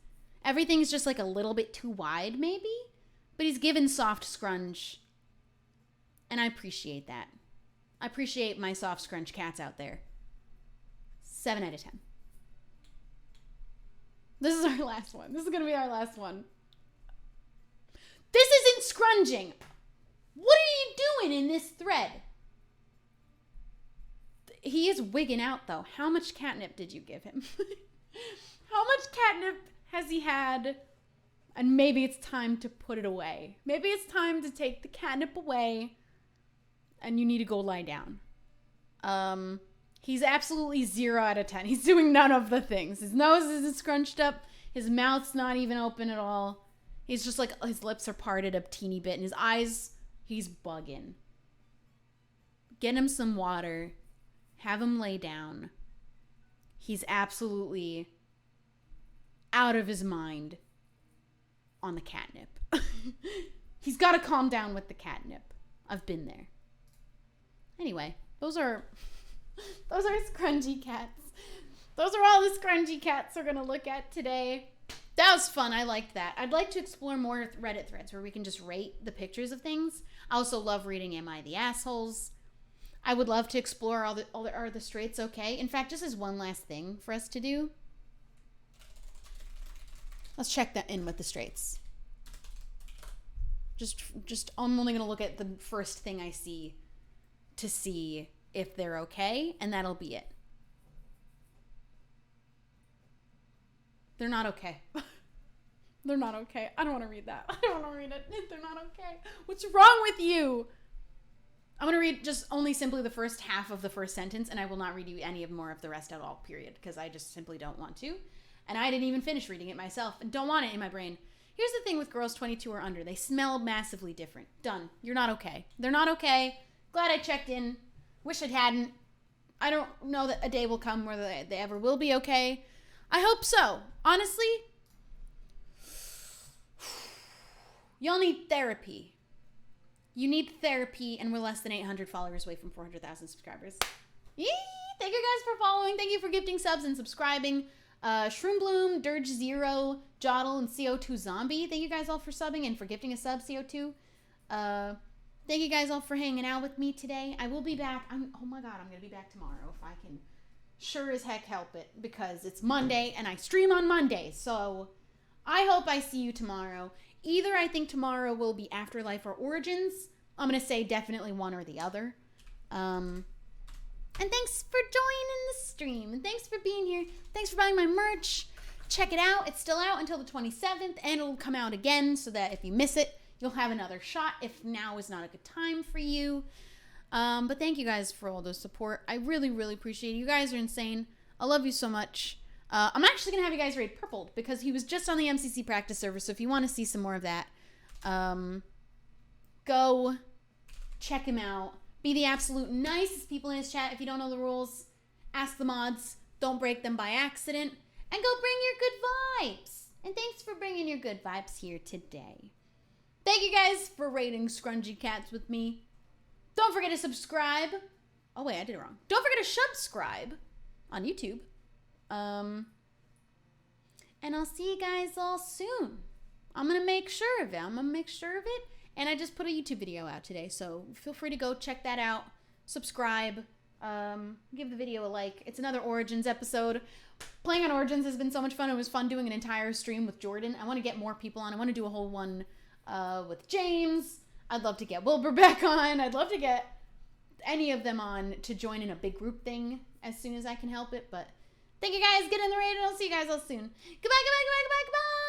Everything's just, a little bit too wide, maybe? But he's given soft scrunch, and I appreciate that. I appreciate my soft scrunch cats out there. 7 out of 10. This is our last one. This is going to be our last one. This isn't scrunging. What are you doing in this thread? He is wigging out, though. How much catnip did you give him? How much catnip has he had? And maybe it's time to put it away. Maybe it's time to take the catnip away, and you need to go lie down. He's absolutely 0 out of 10. He's doing none of the things. His nose isn't scrunched up. His mouth's not even open at all. He's just his lips are parted a teeny bit. And his eyes, he's bugging. Get him some water. Have him lay down. He's absolutely out of his mind on the catnip. He's got to calm down with the catnip. I've been there. Anyway, those are scrungy cats. Those are all the scrungy cats we're going to look at today. That was fun. I liked that. I'd like to explore more Reddit threads where we can just rate the pictures of things. I also love reading Am I the Assholes? I would love to explore are the straights okay? In fact, just as one last thing for us to do. Let's check that in with the straights. Just I'm only going to look at the first thing I see to see if they're okay, and that'll be it. They're not okay. They're not okay. I don't want to read that. I don't want to read it. They're not okay. What's wrong with you? I'm going to read just only simply the first half of the first sentence, and I will not read you any more of the rest at all, period, because I just simply don't want to. And I didn't even finish reading it myself and don't want it in my brain. Here's the thing with girls 22 or under. They smell massively different. Done. You're not okay. They're not okay. Glad I checked in. Wish I hadn't. I don't know that a day will come where they ever will be okay. I hope so. Honestly, y'all need therapy. You need therapy, and we're less than 800 followers away from 400,000 subscribers. Yee! Thank you guys for following. Thank you for gifting subs and subscribing. Shroom Bloom, Dirge Zero, Jottle, and CO2 Zombie. Thank you guys all for subbing and for gifting a sub, CO2. Thank you guys all for hanging out with me today. I will be back. Oh my god, I'm going to be back tomorrow if I can sure as heck help it, because it's Monday and I stream on Monday. So I hope I see you tomorrow. Either I think tomorrow will be Afterlife or Origins. I'm going to say definitely one or the other. And thanks for joining the stream. And thanks for being here. Thanks for buying my merch. Check it out. It's still out until the 27th. And it'll come out again so that if you miss it, you'll have another shot if now is not a good time for you. But thank you guys for all the support. I really, really appreciate it. You guys are insane. I love you so much. I'm actually going to have you guys raid Purpled because he was just on the MCC practice server. So if you want to see some more of that, go check him out. Be the absolute nicest people in his chat. If you don't know the rules, ask the mods. Don't break them by accident. And go bring your good vibes. And thanks for bringing your good vibes here today. Thank you guys for raiding Scrungy Cats with me. Don't forget to subscribe. Oh, wait, I did it wrong. Don't forget to subscribe on YouTube. And I'll see you guys all soon. I'm going to make sure of it. And I just put a YouTube video out today, so feel free to go check that out. Subscribe. Give the video a like. It's another Origins episode. Playing on Origins has been so much fun. It was fun doing an entire stream with Jordan. I want to get more people on. I want to do a whole one with James. I'd love to get Wilbur back on. I'd love to get any of them on to join in a big group thing as soon as I can help it. But thank you guys. Get in the raid, and I'll see you guys all soon. Goodbye, goodbye, goodbye, goodbye, goodbye.